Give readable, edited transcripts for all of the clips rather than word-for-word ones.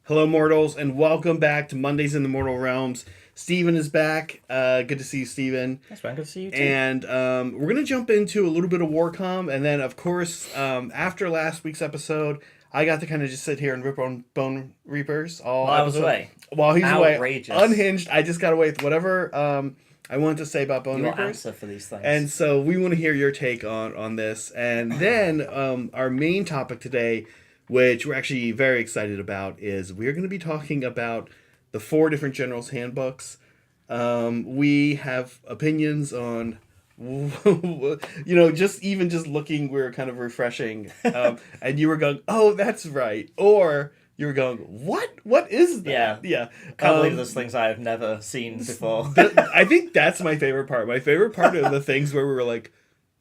Hello, mortals, and welcome back to Mondays in the Mortal Realms. Steven is back. Good to see you, Steven. That's right. Good to see you too. And we're going to jump into a little bit of Warcom, and then, of course, after last week's episode, I got to kind of just sit here and rip on Bone Reapers all While I was episode. away. While he's away, Outrageous. unhinged. I just got away with whatever I wanted to say about Bone Your Reapers. answer for these things. And so we want to hear your take on this. And then our main topic today, which we're actually very excited about, is we're going to be talking about the 4 different generals' handbooks. We have opinions on, just looking, we're kind of refreshing. And you were going, oh, that's right. Or you were going, what? What is that? Yeah. Can't believe there's things I've never seen before. I think that's my favorite part. My favorite part are the things where we were like,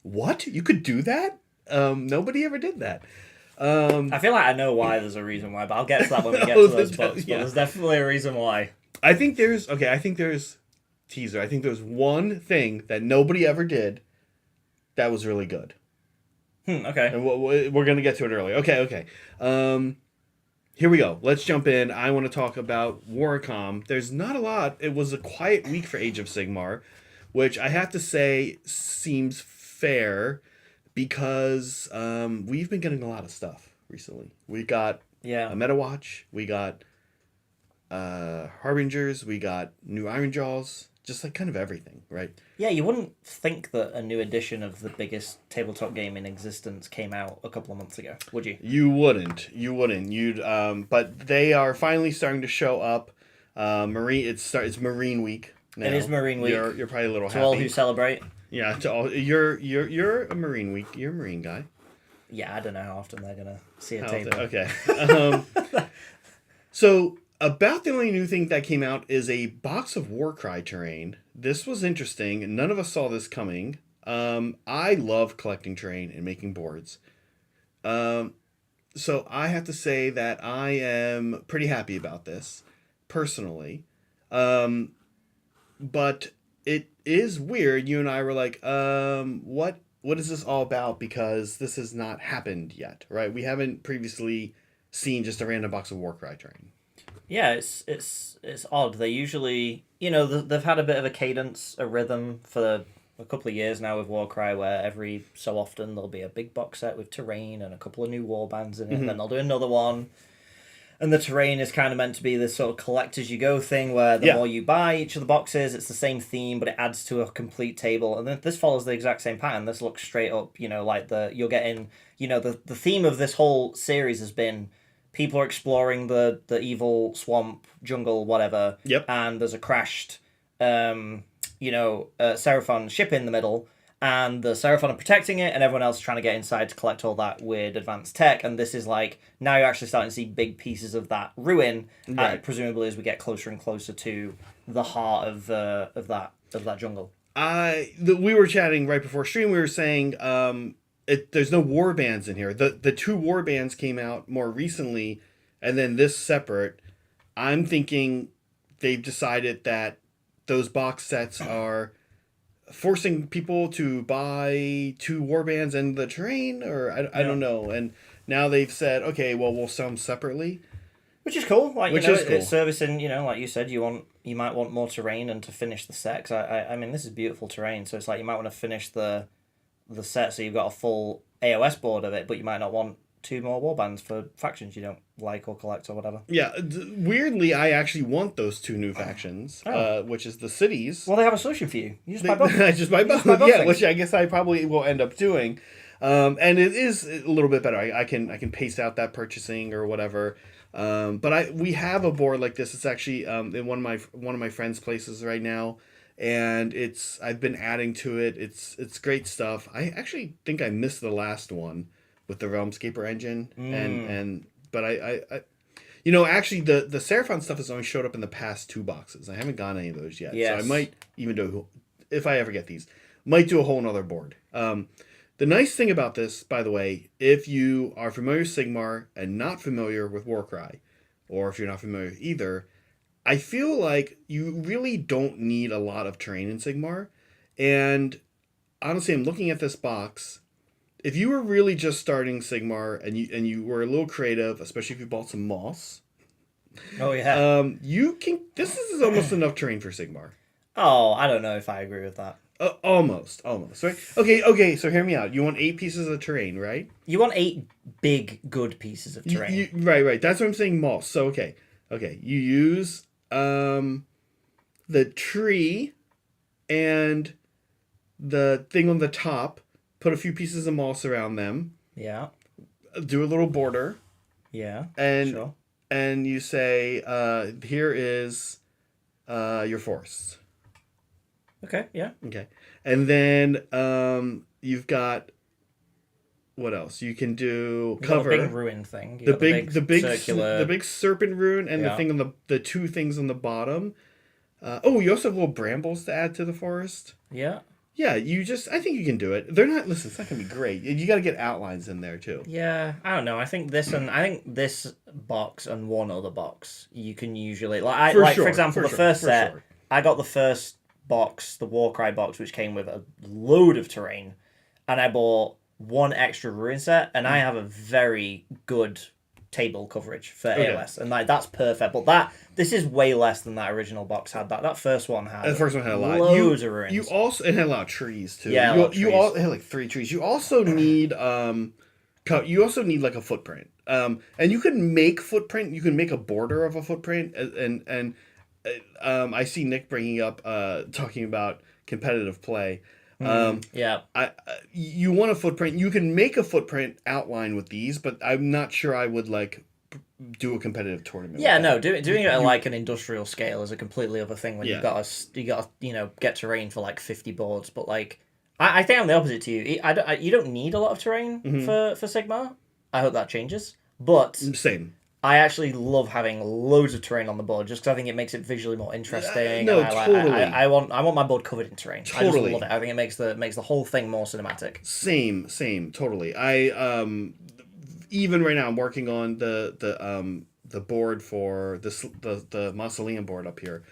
what? You could do that? Nobody ever did that. I feel like I know why there's a reason why, but I'll get to that when we get to those books. But there's definitely a reason why. I think there's teaser. I think there's one thing that nobody ever did that was really good. Okay. And we're going to get to it early. Okay. Here we go. Let's jump in. I want to talk about Warcom. There's not a lot. It was a quiet week for Age of Sigmar, which I have to say seems fair because we've been getting a lot of stuff recently. We got a Meta Watch. We got Harbingers. We got new Iron Jaws. Just like kind of everything, right? Yeah, you wouldn't think that a new edition of the biggest tabletop game in existence came out a couple of months ago, would you? You wouldn't. But they are finally starting to show up. It's Marine Week now. It is Marine Week. You're probably a little happy. To all who celebrate. Yeah, to all you're a Marine Week. You're a Marine guy. Yeah, I don't know how often they're gonna see a table. Okay. So about the only new thing that came out is a box of Warcry terrain. This was interesting. None of us saw this coming. I love collecting terrain and making boards. So I have to say that I am pretty happy about this, personally. But it is weird. You and I were like, what is this all about? Because this has not happened yet, right? We haven't previously seen just a random box of Warcry terrain. Yeah, it's odd. They usually, they've had a bit of a cadence, a rhythm for a couple of years now with Warcry, where every so often there'll be a big box set with terrain and a couple of new warbands in it, and then they'll do another one. And the terrain is kind of meant to be this sort of collect-as-you-go thing, where the more you buy each of the boxes, it's the same theme, but it adds to a complete table. And then this follows the exact same pattern. This looks straight up, like you're getting, the theme of this whole series has been people are exploring the evil swamp, jungle, whatever. Yep. And there's a crashed, Seraphon ship in the middle, and the Seraphon are protecting it, and everyone else is trying to get inside to collect all that weird advanced tech. And this is like, now you're actually starting to see big pieces of that ruin, right. Presumably as we get closer and closer to the heart of that jungle. We were chatting right before stream. We were saying there's no war bands in here. The 2 war bands came out more recently, and then this separate. I'm thinking they've decided that those box sets are forcing people to buy 2 war bands and the terrain, or I don't know. And now they've said, okay, well, we'll sell them separately. Which is cool. Like, is cool. It's servicing, like you said, you might want more terrain and to finish the set. 'Cause I mean, this is beautiful terrain, so it's like you might want to finish the set so you've got a full AOS board of it, but you might not want 2 more warbands for factions you don't like or collect or whatever. Yeah, weirdly, I actually want those 2 new factions, which is the cities. Well, they have a solution for you. You just buy both. I just buy both. Yeah, which I guess I probably will end up doing. And it is a little bit better. I can pace out that purchasing or whatever. But we have a board like this. It's actually in one of my friends' places right now, and I've been adding to it. It's great stuff. I actually think I missed the last one with the Realmscaper engine, but I actually the Seraphon stuff has only showed up in the past 2 boxes. I haven't gotten any of those yet, so I might even do, if I ever get these, might do a whole nother board. The nice thing about this, by the way, if you are familiar with Sigmar and not familiar with Warcry, or if you're not familiar either, I feel like you really don't need a lot of terrain in Sigmar. And honestly, I'm looking at this box. If you were really just starting Sigmar and you were a little creative, especially if you bought some moss, Oh yeah. You can. This is almost enough terrain for Sigmar. Oh, I don't know if I agree with that. Almost, right? Okay. So hear me out. You want 8 pieces of terrain, right? You want 8 big, good pieces of terrain. Right. That's what I'm saying. Moss. So okay. You use the tree and the thing on the top. Put a few pieces of moss around them. Yeah. Do a little border. Yeah. And sure. And you say, here is your forests. Okay. Yeah. Okay. And then you've got what else? You can do cover. The big ruin thing. The big circular. the big serpent rune and the thing on the 2 things on the bottom. You also have little brambles to add to the forest. Yeah. Yeah, I think you can do it. They're not. Listen, it's not gonna be great. You got to get outlines in there too. Yeah, I don't know. I think this box and one other box you can usually for example the first set. Sure. I got the first box, the Warcry box, which came with a load of terrain, and I bought 1 extra ruin set, and I have a very good table coverage for AOS, and that's perfect. But this is way less than that original box had. That first one had. The first one had a lot. Loads of ruins. It had a lot of trees too. Yeah, it had like 3 trees. You also need like a footprint. And you can make footprint. You can make a border of a footprint. And I see Nick bringing up talking about competitive play. You want a footprint. You can make a footprint outline with these, but I'm not sure I would like do a competitive tournament. Yeah, no, doing it at like an industrial scale is a completely other thing when you got to get terrain for like 50 boards. But like, I think I'm the opposite to you. You don't need a lot of terrain for Sigmar. I hope that changes. But same. I actually love having loads of terrain on the board just because I think it makes it visually more interesting. Totally. I want my board covered in terrain. Totally. I just love it. I think it makes the whole thing more cinematic. Same, totally. I even right now I'm working on the board for the mausoleum board up here.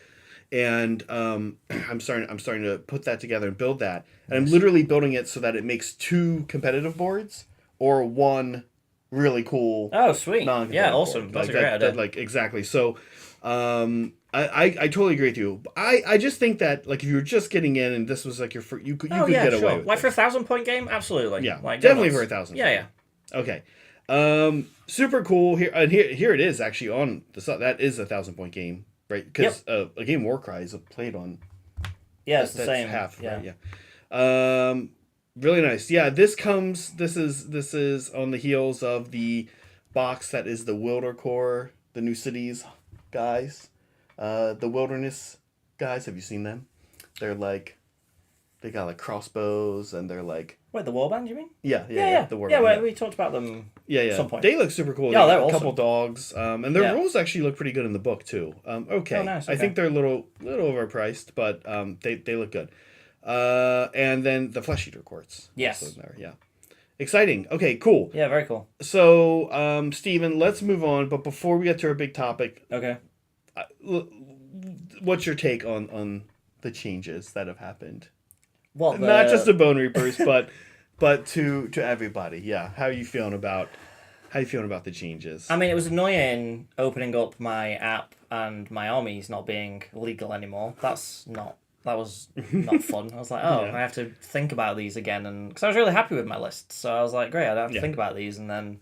And I'm starting to put that together and build that. And I'm literally building it so that it makes 2 competitive boards or 1 really cool. Oh, sweet! Yeah, awesome. Board. That's a great idea. Like exactly. So, I totally agree with you. I just think that like if you were just getting in and this was like your first, you could get away with like it. for a 1,000-point game, absolutely. Yeah, like definitely for 1,000. Yeah. Okay. Super cool here. And here it is actually on that is a 1,000-point game, right? Because a game Warcry is played on. Yeah, it's the same. Half. Yeah. Right? Yeah. Really nice. Yeah, this is on the heels of the box that is the Wilder Core, the New Cities guys. The Wilderness guys, have you seen them? They're like they got like crossbows and they're like Wait, the Warband, you mean? Yeah. The Warband. Yeah, we talked about them at some point. They look super cool. Yeah, they're a awesome. couple dogs. And their rules actually look pretty good in the book too. Okay. Oh, nice. Okay. I think they're a little overpriced, but they look good. And then the Flesh Eater Quartz. Yes. There. Yeah. Exciting. Okay, cool. Yeah, very cool. So, Steven, let's move on. But before we get to our big topic, okay, what's your take on the changes that have happened? Well, not just to Bone Reapers, but to everybody. Yeah, how are you feeling about the changes? I mean, it was annoying opening up my app and my armies not being legal anymore. That was not fun. I was like, I have to think about these again, and because I was really happy with my list, so I was like, great, I don't have to think about these, and then,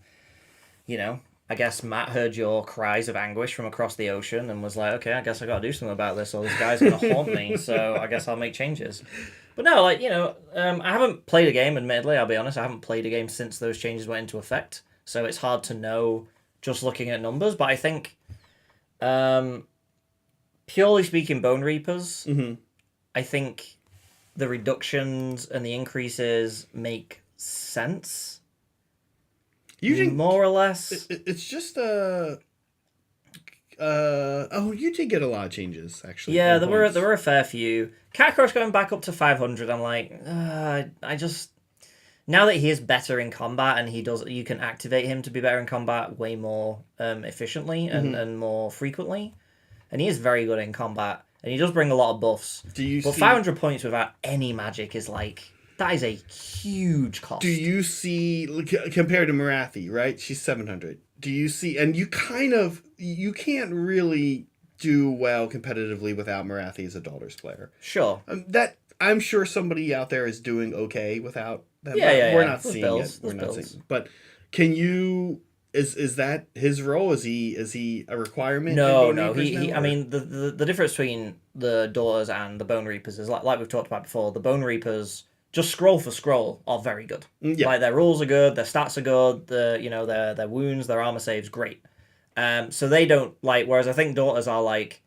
I guess Matt heard your cries of anguish from across the ocean and was like, okay, I guess I got to do something about this, or this guy's gonna haunt me, so I guess I'll make changes. But no, I haven't played a game. Admittedly, I'll be honest, I haven't played a game since those changes went into effect, so it's hard to know just looking at numbers. But I think, purely speaking, Bone Reapers. Mm-hmm. I think the reductions and the increases make sense. You think more or less? It's just you did get a lot of changes actually. Yeah, there were a fair few. Kakarot's going back up to 500. I'm like, I just now that he is better in combat and you can activate him to be better in combat way more efficiently and more frequently, and he is very good in combat. And he does bring a lot of buffs. But 500 points without any magic is like That is a huge cost. Do you see, compared to Marathi, right? She's 700. Do you see, and you can't really do well competitively without Marathi as a Daughters player. Sure. That I'm sure somebody out there is doing okay without that. Yeah. We're not There's seeing bills. it. We're There's not bills. seeing it. But can you? Is that his role? Is he a requirement? No. in Bone Reapers now, I or- mean, the difference between the Daughters and the Bone Reapers is like we've talked about before. The Bone Reapers, just scroll for scroll, are very good. Yeah. Like their rules are good, their stats are good, their wounds, their armor saves, great. So they don't like. Whereas I think Daughters are like,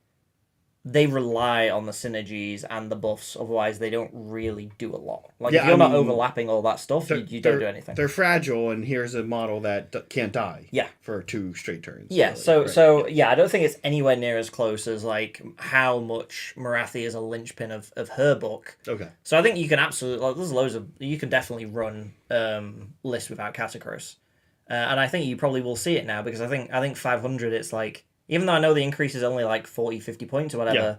they rely on the synergies and the buffs. Otherwise, they don't really do a lot. Like if you're not overlapping all that stuff, you don't do anything. They're fragile, and here's a model that can't die. Yeah. For 2 straight turns. Yeah, really, so I don't think it's anywhere near as close as like how much Marathi is a linchpin of her book. Okay. So I think you can absolutely there's loads of you can definitely run lists without Catacross, and I think you probably will see it now because I think 500 it's like, even though I know the increase is only like 40, 50 points or whatever,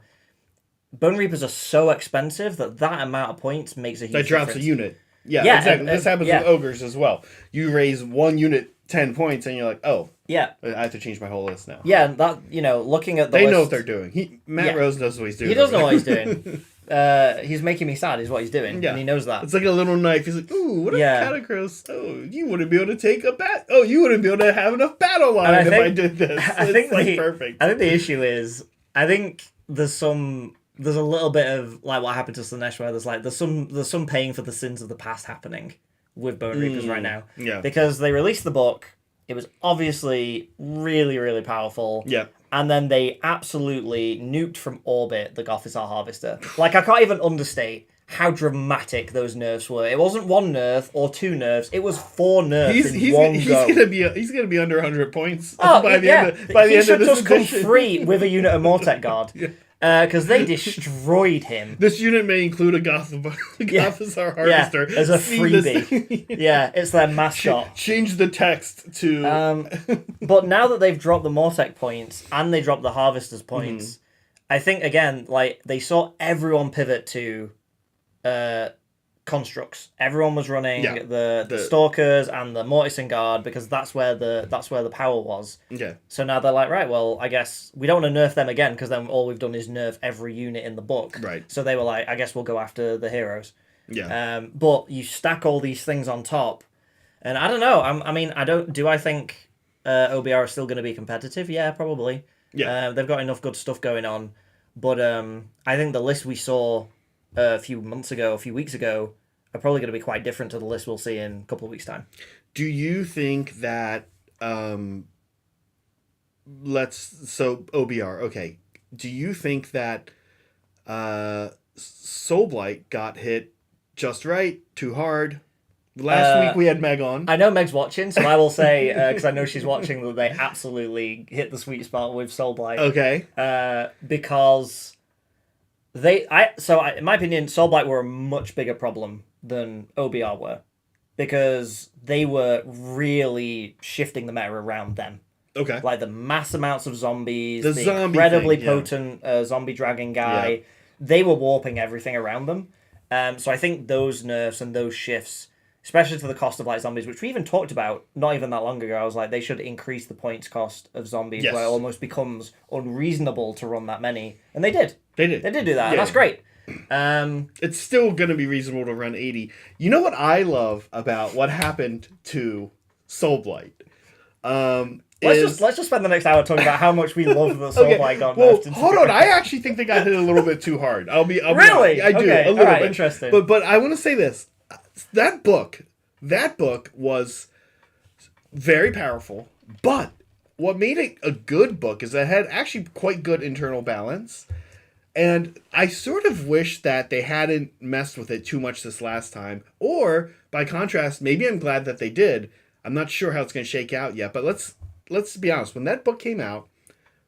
Bone Reapers are so expensive that amount of points makes a huge That drops difference. a unit. Yeah, Yeah, exactly. This happens yeah. with ogres as well. You raise 1 unit 10 points, and you're like, oh, Yeah, I have to change my whole list now. yeah, and that looking at the They list, know what they're doing. Matt Yeah. Rose knows what he's doing. he does know what he's doing. He's making me sad is what he's doing, Yeah. and he knows that. It's like a little knife. He's like, ooh, what a Yeah. Catacross. Oh, you wouldn't be able to take a bat. Oh, you wouldn't be able to have enough battle line if I did this. I think perfect. I think the issue is, I think there's a little bit of like what happened to Slanesh where there's some paying for the sins of the past happening with Bone Reapers right now. Yeah. Because they released the book, it was obviously really, really powerful. Yeah. And then they absolutely nuked from orbit the Gothisar Harvester. Like, I can't even understate how dramatic those nerfs were. It wasn't 1 nerf or 2 nerfs. It was 4 nerfs He's go. gonna be under 100 points Oh, by the yeah. end of by the He end of should this just come edition. free with a unit of Mortek Guard. Because they destroyed him. This unit may include a Gothisar Harvester. As a See this- freebie. Yeah, it's their mascot. Change the text to But now that they've dropped the Mortek points and they dropped the Harvester's points, Mm-hmm. I think, again, like, they saw everyone pivot to constructs. Everyone was running the Stalkers and the Mortison Guard because that's where the power was. Okay. So now they're like, right, well, I guess we don't want to nerf them again because then all we've done is nerf every unit in the book. Right. So they were like, I guess we'll go after the heroes. Yeah. But you stack all these things on top, and I don't know. I think OBR is still going to be competitive? Yeah, probably. Yeah. They've got enough good stuff going on, but I think the list we saw a few weeks ago, are probably going to be quite different to the list we'll see in a couple of weeks' time. Do you think that OBR, okay. Do you think that Soulblight got hit just right, too hard? Last week we had Meg on. I know Meg's watching, so I will say, because I know she's watching, that they absolutely hit the sweet spot with Soulblight. Okay. Because in my opinion, Soulblight were a much bigger problem than OBR were, because they were really shifting the meta around them. Okay. Like the mass amounts of zombies, The the zombie incredibly thing, yeah. potent zombie dragon guy, Yeah. they were warping everything around them. So I think those nerfs and those shifts, especially to the cost of like zombies, which we even talked about not even that long ago. I was like, they should increase the points cost of zombies, Yes. where it almost becomes unreasonable to run that many. And they did. They did. They did do that, and Yeah. that's great. It's still going to be reasonable to run 80. You know what I love about what happened to Soulblight? Let's just spend the next hour talking about how much we love the Soulblight got well, nerfed. hold on. I actually think they got hit a little bit too hard. I'll be Really? I do Okay, a little alright, bit. interesting. But I want to say this. That book was very powerful. But what made it a good book is that it had actually quite good internal balance. And I sort of wish that they hadn't messed with it too much this last time. Or, by contrast, maybe I'm glad that they did. I'm not sure how it's going to shake out yet. But let's be honest. When that book came out,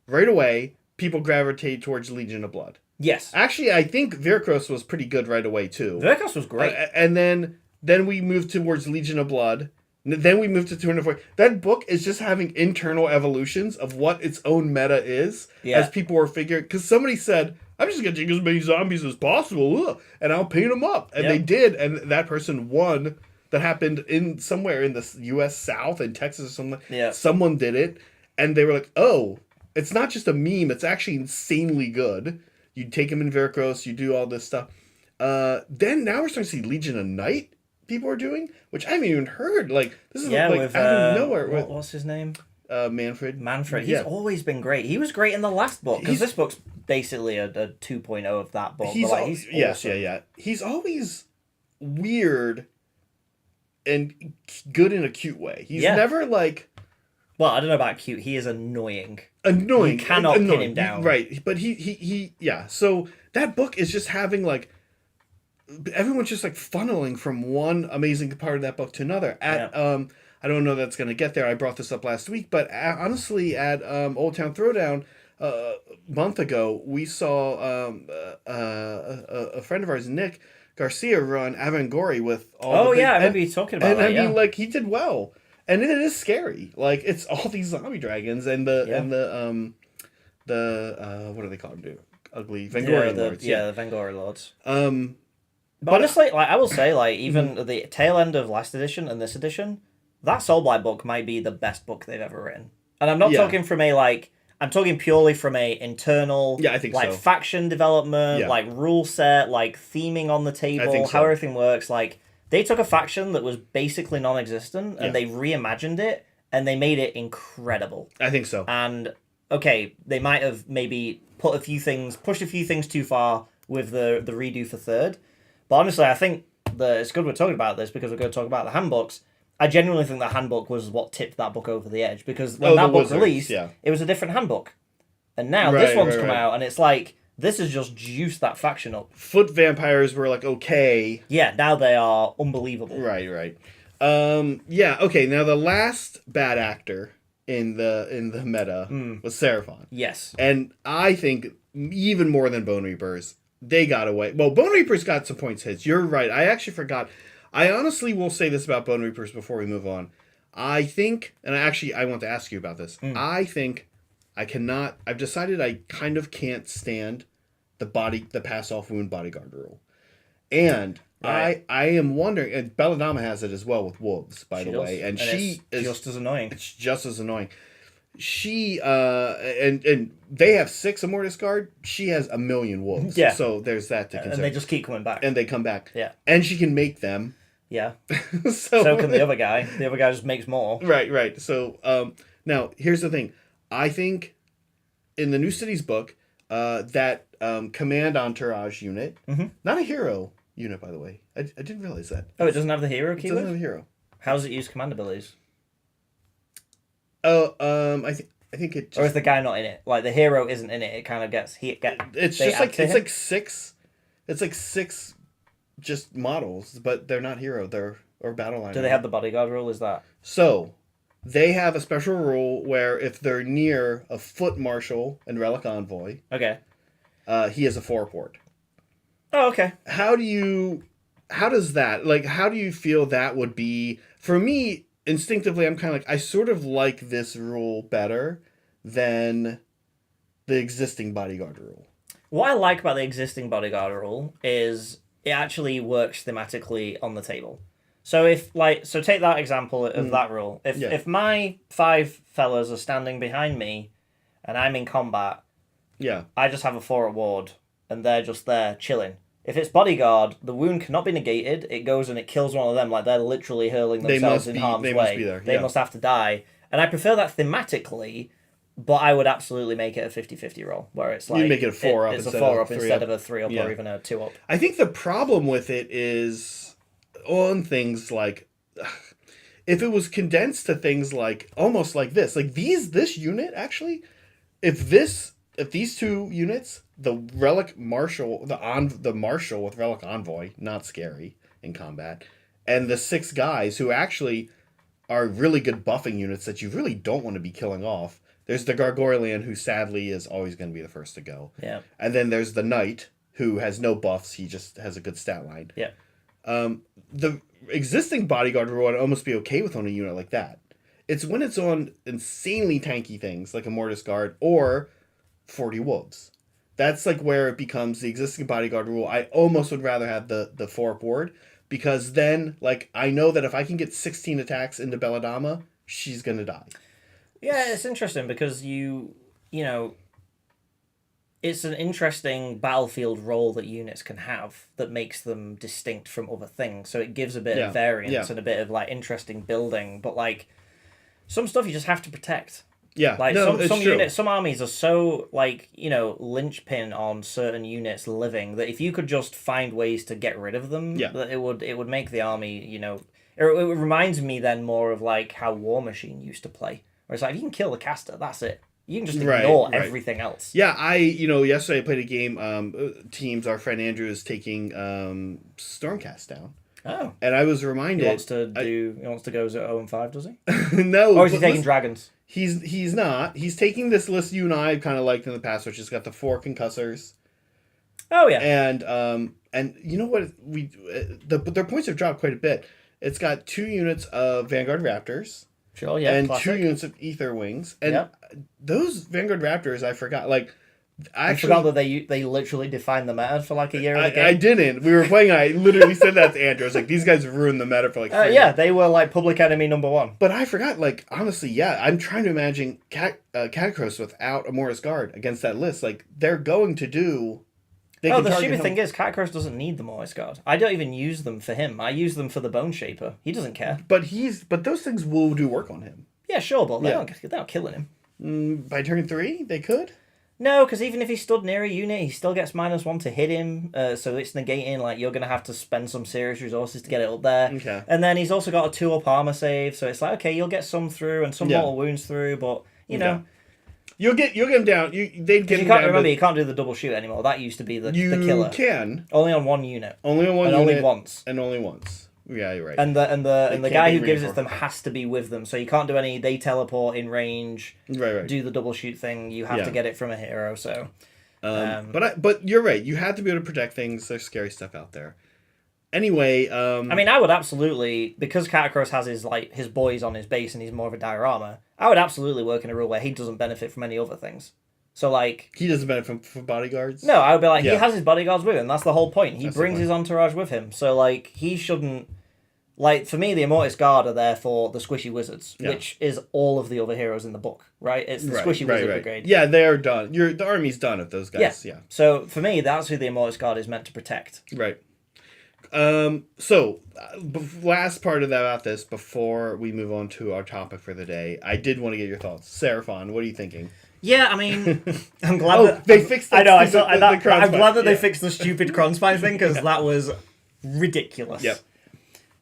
right away, people gravitated towards Legion of Blood. Yes. Actually, I think Virkros was pretty good right away, too. Virkos was great. And then we moved towards Legion of Blood. Then we moved to 204. That book is just having internal evolutions of what its own meta is. Yeah. As people were figuring. Because somebody said, I'm just gonna take as many zombies as possible, and I'll paint them up. And they Yep. did, and that person won. That happened in somewhere in the U.S. South, in Texas or something. Yeah. Someone did it, and they were like, "Oh, it's not just a meme; it's actually insanely good." You take them in Veracruz, you do all this stuff. Then now we're starting to see Legion of Night people are doing, which I haven't even heard. Like this is like with, out of nowhere. what's his name? Manfred. Manfred. He's Yeah. always been great. He was great in the last book, because this book's basically a 2.0 of that book. He's, but, like, he's yes, awesome. yeah. He's always weird and good in a cute way. He's never like Well, I don't know about cute. He is annoying. annoying. You cannot annoying. pin him down. Right. But he yeah. So that book is just having like everyone's just like funneling from one amazing part of that book to another. I don't know that's going to get there. I brought this up last week, but honestly, at Old Town Throwdown a month ago, we saw a friend of ours, Nick Garcia, run Avangori with all. I remember you talking about and that. I mean, like he did well, and it is scary. Like it's all these zombie dragons and the what do they call them? Dude? Ugly Vangorian lords. The Vangori lords. But honestly, like I will say, like even the tail end of last edition and this edition, that Soulblight book might be the best book they've ever written. And I'm not talking from I'm talking purely from a internal, I think like so. faction development, like rule set, like theming on the table, how everything works. Like they took a faction that was basically non-existent and they reimagined it and they made it incredible. I think so. And okay, they might have maybe pushed a few things too far with the redo for third. But honestly, I think it's good we're talking about this because we're going to talk about the handbooks. I genuinely think the handbook was what tipped that book over the edge because when that book released, it was a different handbook. And now this one's come out and it's like, this has just juiced that faction up. Foot vampires were like, okay. Yeah, now they are unbelievable. Right. Okay, now the last bad actor in the meta was Seraphon. Yes. And I think even more than Bone Reapers, they got away. Well, Bone Reapers got some points hits. You're right. I actually forgot. I honestly will say this about Bone Reapers before we move on. I think, and I want to ask you about this. I think I've decided I kind of can't stand the pass off wound bodyguard rule. And I am wondering, and Belladonna has it as well with wolves, by the way. And she is just as annoying. It's just as annoying. She and they have 6 Immortus Guard. She has 1 million wolves. Yeah. So there's that to consider. And they just keep coming back. And they come back. Yeah. And she can make them. Yeah. So can the other guy. The other guy just makes more. Right. So now here's the thing. I think in the New Cities book, that command entourage unit, not a hero unit, by the way. I didn't realize that. Oh, it doesn't have the hero keyword? It doesn't have a hero. How does it use command abilities? Oh, I think it just... Or is the guy not in it? Like, the hero isn't in it, it kind of gets... It's just like, it's like 6... It's like 6 just models, but they're not hero, or battle line. Do they have the bodyguard rule, is that? So, they have a special rule where if they're near a foot marshal and relic envoy... Okay. He has a 4 port. Oh, okay. How does that, like, how do you feel that would be? For me, instinctively, I'm kind of like, I sort of like this rule better than the existing bodyguard rule. What I like about the existing bodyguard rule is it actually works thematically on the table. So take that example of that rule. If my 5 fellas are standing behind me and I'm in combat, I just have a 4 at ward and they're just there chilling. If it's bodyguard, the wound cannot be negated. It goes and it kills one of them. Like they're literally hurling themselves in harm's way. Must be there. They must have to die. And I prefer that thematically, but I would absolutely make it a 50-50 roll, where it's like... You make it a 4 up it's instead a 4 of up instead of a 3 up or even a 2 up. I think the problem with it is on things like... If it was condensed to things like... Almost like this. Like this unit, actually, if these 2 units... The Relic Marshal, the Marshal with Relic Envoy, not scary in combat, and the 6 guys who actually are really good buffing units that you really don't want to be killing off. There's the Gargoylian, who sadly is always going to be the first to go. Yeah. And then there's the Knight, who has no buffs, he just has a good stat line. Yeah. The existing bodyguard rule would almost be okay with on a unit like that. It's when it's on insanely tanky things, like a Mortis Guard, or 40 Wolves. That's like where it becomes the existing bodyguard rule. I almost would rather have the 4 board, because then like I know that if I can get 16 attacks into Belladama, she's gonna die. Yeah, it's interesting because you know, it's an interesting battlefield role that units can have that makes them distinct from other things. So it gives a bit of variance and a bit of like interesting building. But like some stuff you just have to protect. Yeah, Like no, some true. units, some armies are so like linchpin on certain units living that if you could just find ways to get rid of them, that it would make the army It reminds me then more of like how War Machine used to play, where it's like if you can kill the caster, that's it. You can just ignore everything else. Yeah, yesterday I played a game. Teams, our friend Andrew is taking Stormcast down. Oh, and I was reminded he wants to go 0-5, does he? No, or is he taking dragons? He's not. He's taking this list you and I kind of liked in the past, which has got the 4 concussors. Oh yeah, and you know what their points have dropped quite a bit. It's got 2 units of Vanguard Raptors. Sure, yeah, and classic. 2 units of Ether Wings, and those Vanguard Raptors I forgot. Like, I forgot that they literally defined the meta for like a year. I didn't. We were playing. I literally said that to Andrew. I was like, these guys ruined the meta for like. Yeah, they were like public enemy #1. But I forgot. Like, honestly, yeah, I'm trying to imagine Catacross without a Morris Guard against that list. Like, they're going to do. The stupid thing is, Catacross doesn't need the Morris Guard. I don't even use them for him. I use them for the Bone Shaper. He doesn't care. But those things will do work on him. Yeah, sure, but they're not killing him. By turn 3, they could. No, because even if he stood near a unit, he still gets -1 to hit him. So it's negating, like, you're going to have to spend some serious resources to get it up there. Okay. And then he's also got a 2-up armor save, so it's like, okay, you'll get some through and some mortal wounds through, but, you know. You'll get him down. They'd get him can't down. Remember, you can't do the double shoot anymore. That used to be the killer. You can. Only on 1 unit. Only on 1 unit. And only once. And only once. Yeah, you're right. And the guy who gives it them has to be with them, so you can't do any. They teleport in range. Right. Do the double shoot thing. You have to get it from a hero. So. But you're right. You have to be able to protect things. There's scary stuff out there. Anyway, I mean, I would absolutely, because Catacross has his boys on his base and he's more of a diorama. I would absolutely work in a rule where he doesn't benefit from any other things. So like he doesn't benefit from bodyguards. No, I would be like he has his bodyguards with him. That's the whole point. He That's brings his entourage with him. So like he shouldn't. Like, for me, the Immortis Guard are there for the Squishy Wizards, which is all of the other heroes in the book, right? It's the Squishy Wizard Brigade. Yeah, they're done. The army's done of those guys. Yeah. So, for me, that's who the Immortis Guard is meant to protect. Right. Last part of that about this, before we move on to our topic for the day, I did want to get your thoughts. Seraphon, what are you thinking? Yeah, I mean, I'm glad that... they fixed that. I know, I'm glad that they fixed the stupid Kronspine thing, because that was ridiculous. Yep.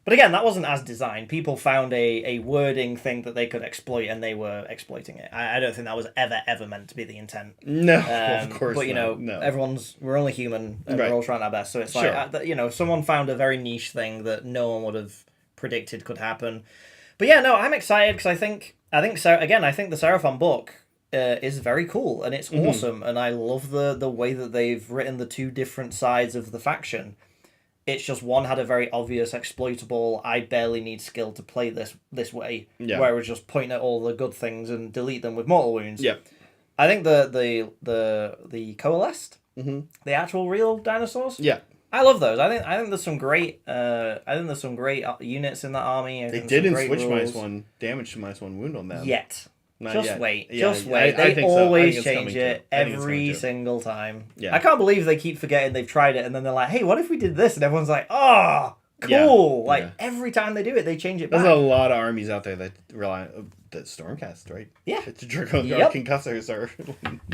But again, that wasn't as designed. People found a wording thing that they could exploit, and they were exploiting it. I don't think that was ever meant to be the intent. No, of course but, not. We're only human, and we're all trying our best. So it's like, someone found a very niche thing that no one would have predicted could happen. But yeah, no, I'm excited, because I think the Seraphon book is very cool, and it's awesome, and I love the way that they've written the 2 different sides of the faction. It's just one had a very obvious exploitable, I barely need skill to play this way, where it was just point at all the good things and delete them with mortal wounds. Yeah. I think the coalesced, the actual real dinosaurs. Yeah. I love those. I think there's some great units in that army. They didn't switch -1 damage to -1 wound on them yet. Just wait. Yeah, Just wait. They always change it every single time. Yeah. I can't believe they keep forgetting they've tried it, and then they're like, hey, what if we did this? And everyone's like, oh, cool. Every time they do it, they change it back. There's a lot of armies out there that rely on the Stormcast, right? Yeah. It's a Draconic Concussors are...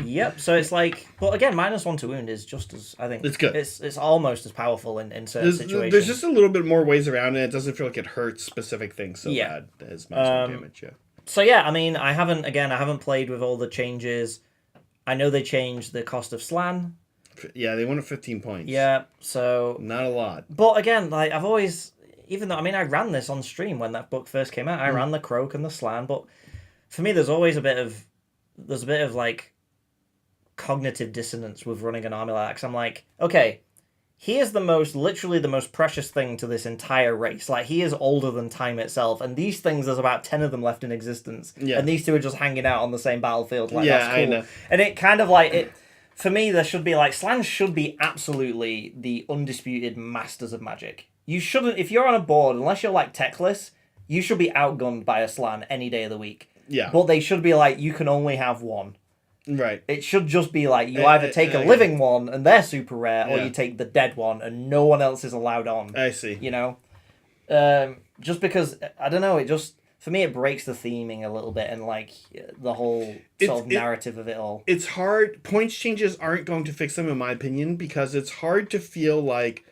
Yep. So it's like... But again, -1 to wound is just as... I think... It's good. It's almost as powerful in certain situations. There's just a little bit more ways around it. It doesn't feel like it hurts specific things so bad as -1 damage, So yeah, I mean, I haven't played with all the changes. I know they changed the cost of Slan. Yeah, they won at 15 points. Yeah, so... Not a lot. But again, like, I've always... Even though, I mean, I ran this on stream when that book first came out. I ran the Croak and the Slan, but for me, there's always a bit of, like, cognitive dissonance with running an army like that. Because I'm like, okay, he is literally the most precious thing to this entire race. Like, he is older than time itself, and these things, there's about 10 of them left in existence. Yeah. And these 2 are just hanging out on the same battlefield. Like, yeah, that's cool. I know. And it kind of, like, For me, there should be like Slans should be absolutely the undisputed masters of Magic. You shouldn't, if you're on a board, unless you're like Techless, you should be outgunned by a Slan any day of the week. Yeah. But they should be like, you can only have one. Right. It should just be like, you either take a living one and they're super rare, or you take the dead one and no one else is allowed on. I see. You know? Just because, I don't know, it just, for me, it breaks the theming a little bit and like the whole sort of narrative of it all. It's hard. Points changes aren't going to fix them, in my opinion, because it's hard to feel like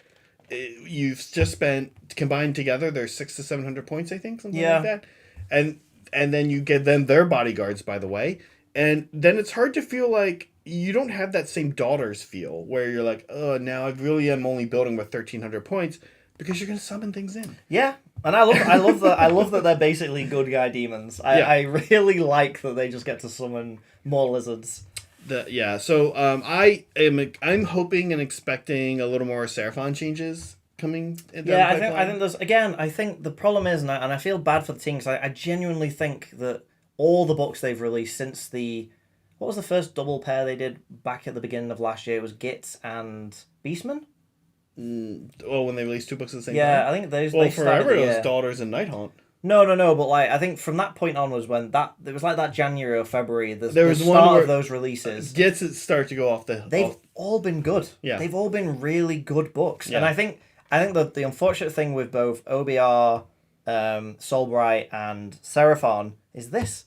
you've just spent, combined together, there's 600 to 700 points, I think, something like that. And then you give them their bodyguards, by the way. And then it's hard to feel like you don't have that same daughters feel where you're like, oh, now I really am only building with 1,300 points because you're going to summon things in. Yeah. And I love that they're basically good guy demons. I really like that they just get to summon more lizards. So I'm hoping and expecting a little more Seraphon changes coming in the pipeline. I think there's, again, I think the problem is, and I feel bad for the team, because I genuinely think that all the books they've released since what was the first double pair they did back at the beginning of last year? It was Gitz and Beastman? When they released 2 books at the same time? Yeah, I think those. Well, forever it was Daughters and Nighthaunt. No, but like I think from that point on was when it was like that January or February. There was the one start where of those releases. Gets it start to go off the. They've all been good. Yeah, they've all been really good books, and I think that the unfortunate thing with both OBR, Soulbright, and Seraphon is this.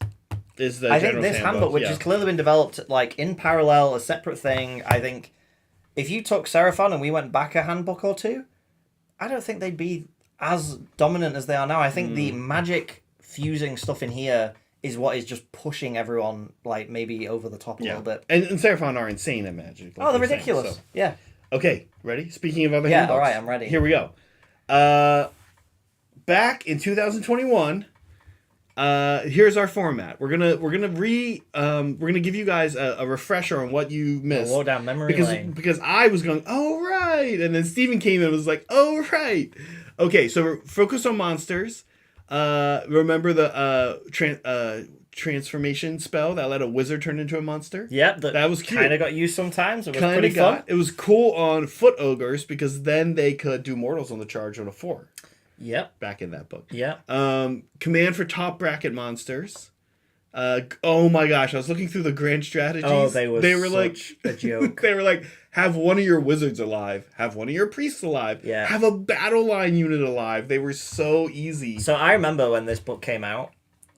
I think this handbook, which has clearly been developed like in parallel, a separate thing. I think if you took Seraphon and we went back a handbook or two, I don't think they'd be as dominant as they are now. I think the magic fusing stuff in here is what is just pushing everyone like maybe over the top a little bit. And Seraphon are insane at magic. Like they're ridiculous. Saying, so. Yeah. Okay, ready? Speaking of other handbooks. All right, I'm ready. Here we go. Back in 2021, here's our format. We're gonna give you guys a refresher on what you missed. Low down memory lane. Because I was going, oh right, and then Steven came in and was like, oh right. Okay, so we're focused on monsters. Remember the transformation spell that let a wizard turn into a monster? Yep, that was cute. Kind of got used sometimes. It was pretty fun. It was cool on foot ogres because then they could do mortals on the charge on a 4. Yep. Back in that book. Yep. Command for top bracket monsters. Oh my gosh, I was looking through the grand strategies. Oh, they were like a joke. They were like, have one of your wizards alive, have one of your priests alive, have a battle line unit alive. They were so easy. So I remember when this book came out,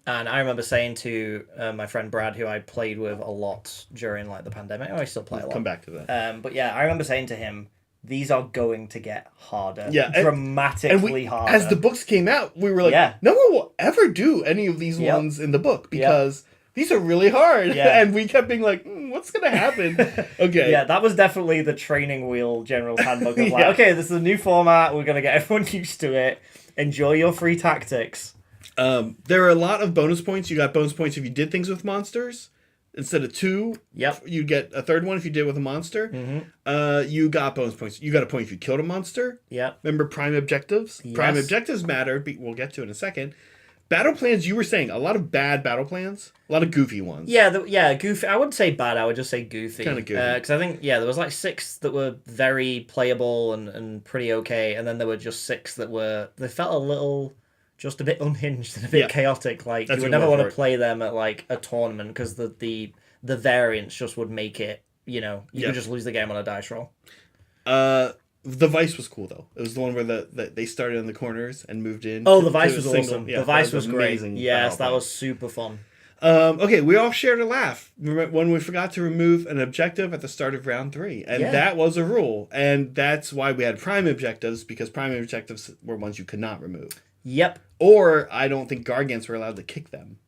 and I remember saying to my friend Brad, who I played with a lot during like the pandemic. I still play a lot. Come back to that. But yeah, I remember saying to him, these are going to get harder. Yeah. Dramatically harder. As the books came out, we were like, no one will ever do any of these ones in the book because these are really hard. Yeah. And we kept being like, what's going to happen? Okay. Yeah, that was definitely the training wheel General's Handbook of like, okay, this is a new format. We're going to get everyone used to it. Enjoy your free tactics. There are a lot of bonus points. You got bonus points if you did things with monsters. Instead of 2, you get a third one if you did with a monster. Mm-hmm. You got bonus points. You got a point if you killed a monster. Yep. Remember prime objectives? Yes. Prime objectives matter. We'll get to it in a second. Battle plans, you were saying, a lot of bad battle plans. A lot of goofy ones. Yeah, goofy. I wouldn't say bad. I would just say goofy. Kind of goofy. Because I think, there was like 6 that were very playable and pretty okay. And then there were just 6 that they felt a little... just a bit unhinged and a bit chaotic. Like you would never want to play them at like a tournament because the variance just would make it. You could just lose the game on a dice roll. The Vice was cool though. It was the one where they started in the corners and moved in. Oh, the Vice was awesome. Yeah, the Vice was great. Amazing. Yes, that was super fun. Okay, we all shared a laugh when we forgot to remove an objective at the start of round 3, and that was a rule, and that's why we had prime objectives because prime objectives were ones you could not remove. Yep. Or I don't think Gargants were allowed to kick them.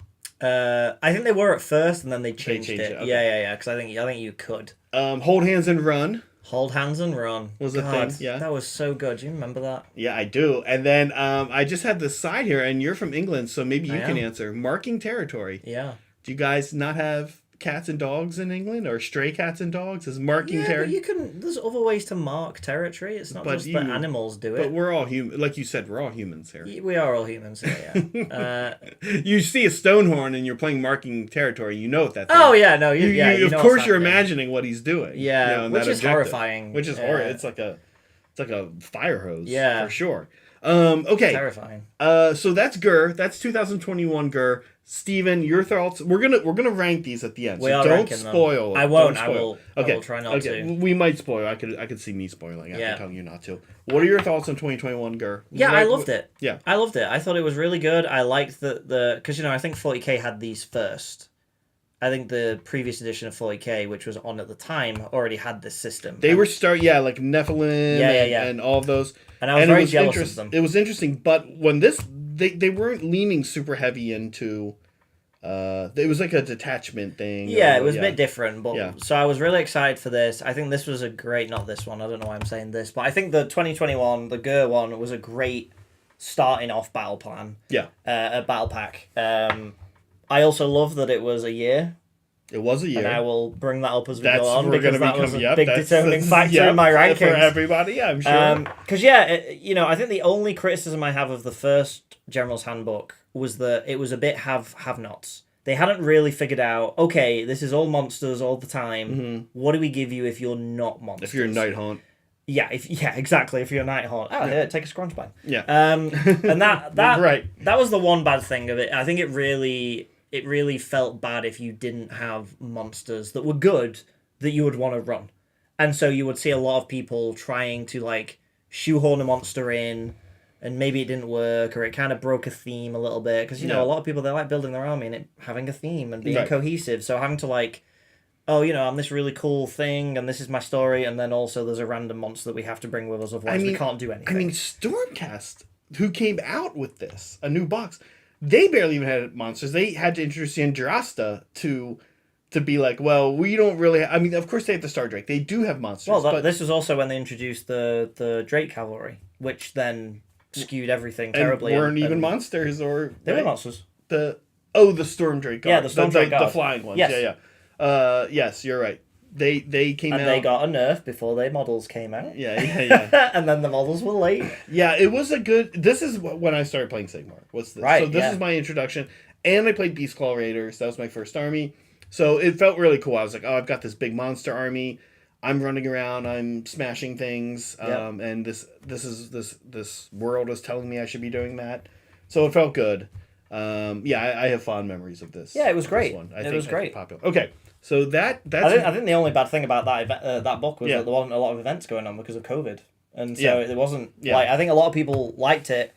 I think they were at first, and then they changed it. Okay. Yeah. Because I think you could. Hold hands and run. Hold hands and run was a thing. Yeah, that was so good. Do you remember that? Yeah, I do. And then I just had this side here, and you're from England, so maybe you can answer. Marking territory. Yeah. Do you guys not have cats and dogs in England, or stray cats and dogs? Is marking But territory? you can. There's other ways to mark territory. It's not just that animals do it. But we're all human. Like you said, we're all humans here. We are all humans here. Yeah. You see a Stonehorn and you're playing marking territory. You know what that. Oh yeah, no, you of course you're imagining what he's doing. Yeah, which is horrifying. Which is horrible. It's like a fire hose. Yeah, for sure. Okay. Terrifying. So that's Gur. That's 2021 Gur. Steven, your thoughts? We're gonna rank these at the end. So don't spoil. I won't. I will try not to. We might spoil. I could see me spoiling after telling you not to. What are your thoughts on 2021 Gur? Yeah, I loved it. Yeah, I loved it. I thought it was really good. I liked the because I think 40k had these first. I think the previous edition of 40k, which was on at the time, already had this system. They were like Nephilim and all of those. And I was very jealous of them. It was interesting, but when they weren't leaning super heavy into. It was like a detachment thing. Yeah, it was a bit different, but so I was really excited for this. I think this was a great, not this one. I don't know why I'm saying this, but I think the 2021, the Gur one, was a great starting off battle plan. Yeah, a battle pack. I also love that it was a year. It was a year. And I will bring that up as we go on because that was a big determining factor in my rankings. For everybody, I'm sure. Because, I think the only criticism I have of the first General's Handbook was that it was a bit have-nots. They hadn't really figured out, okay, this is all monsters all the time. Mm-hmm. What do we give you if you're not monsters? If you're a Night Haunt. Yeah, exactly. If you're a Night Haunt. Oh, here, take a scrunch bite. Yeah. And that right. That was the one bad thing of it. I think it really felt bad if you didn't have monsters that were good that you would want to run. And so you would see a lot of people trying to shoehorn a monster in, and maybe it didn't work, or it kind of broke a theme a little bit. Because, a lot of people, they like building their army and it having a theme and being cohesive. So having to I'm this really cool thing and this is my story, and then also there's a random monster that we have to bring with us, otherwise we can't do anything. I mean, Stormcast, who came out with this, a new box, they barely even had monsters. They had to introduce Andrasta to be like, well, we don't really... I mean, of course they have the Star Drake. They do have monsters. Well, but this was also when they introduced the Drake Cavalry, which then skewed everything terribly. And weren't even monsters, or... They were monsters. The Storm Drake Guard. Yeah, the Storm Drake Guard. The flying ones. Yes. Yeah. Yes, you're right. They came out... And they got a nerf before their models came out. Yeah. And then the models were late. Yeah, it was a good... This is when I started playing Sigmar. What's this? Right, So this is my introduction. And I played Beastclaw Raiders. That was my first army. So it felt really cool. I was like, oh, I've got this big monster army. I'm running around. I'm smashing things. And this world is telling me I should be doing that. So it felt good. I have fond memories of this. Yeah, it was great. It was great. Popular. Okay. So that's... I think the only bad thing about that book was that there wasn't a lot of events going on because of COVID. And so it wasn't... I think a lot of people liked it,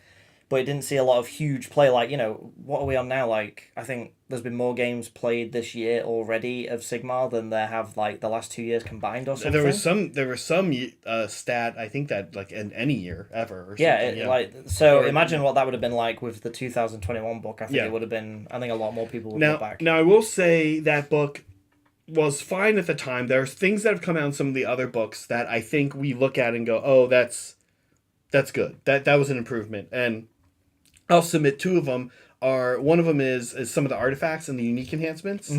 but it didn't see a lot of huge play. What are we on now? I think there's been more games played this year already of Sigmar than there have, the last 2 years combined or something. There was some stat, I think that, in any year ever or something. Imagine what that would have been like with the 2021 book. I think it would have been... I think a lot more people would go back. Now, I will say that book was fine at the time. There's things that have come out in some of the other books that I think we look at and go, oh, that's good. That was an improvement. And I'll submit two of them. One of them is some of the artifacts and the unique enhancements,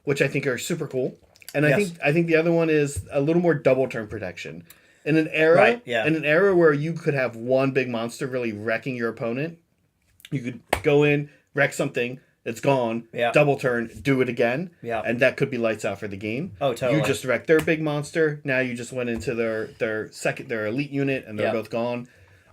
which I think are super cool. And I think the other one is a little more double turn protection. In an era where you could have one big monster really wrecking your opponent, you could go in, wreck something, it's gone, double turn, do it again, and that could be lights out for the game. Oh, totally. You just wrecked their big monster, now you just went into their elite unit, and they're both gone.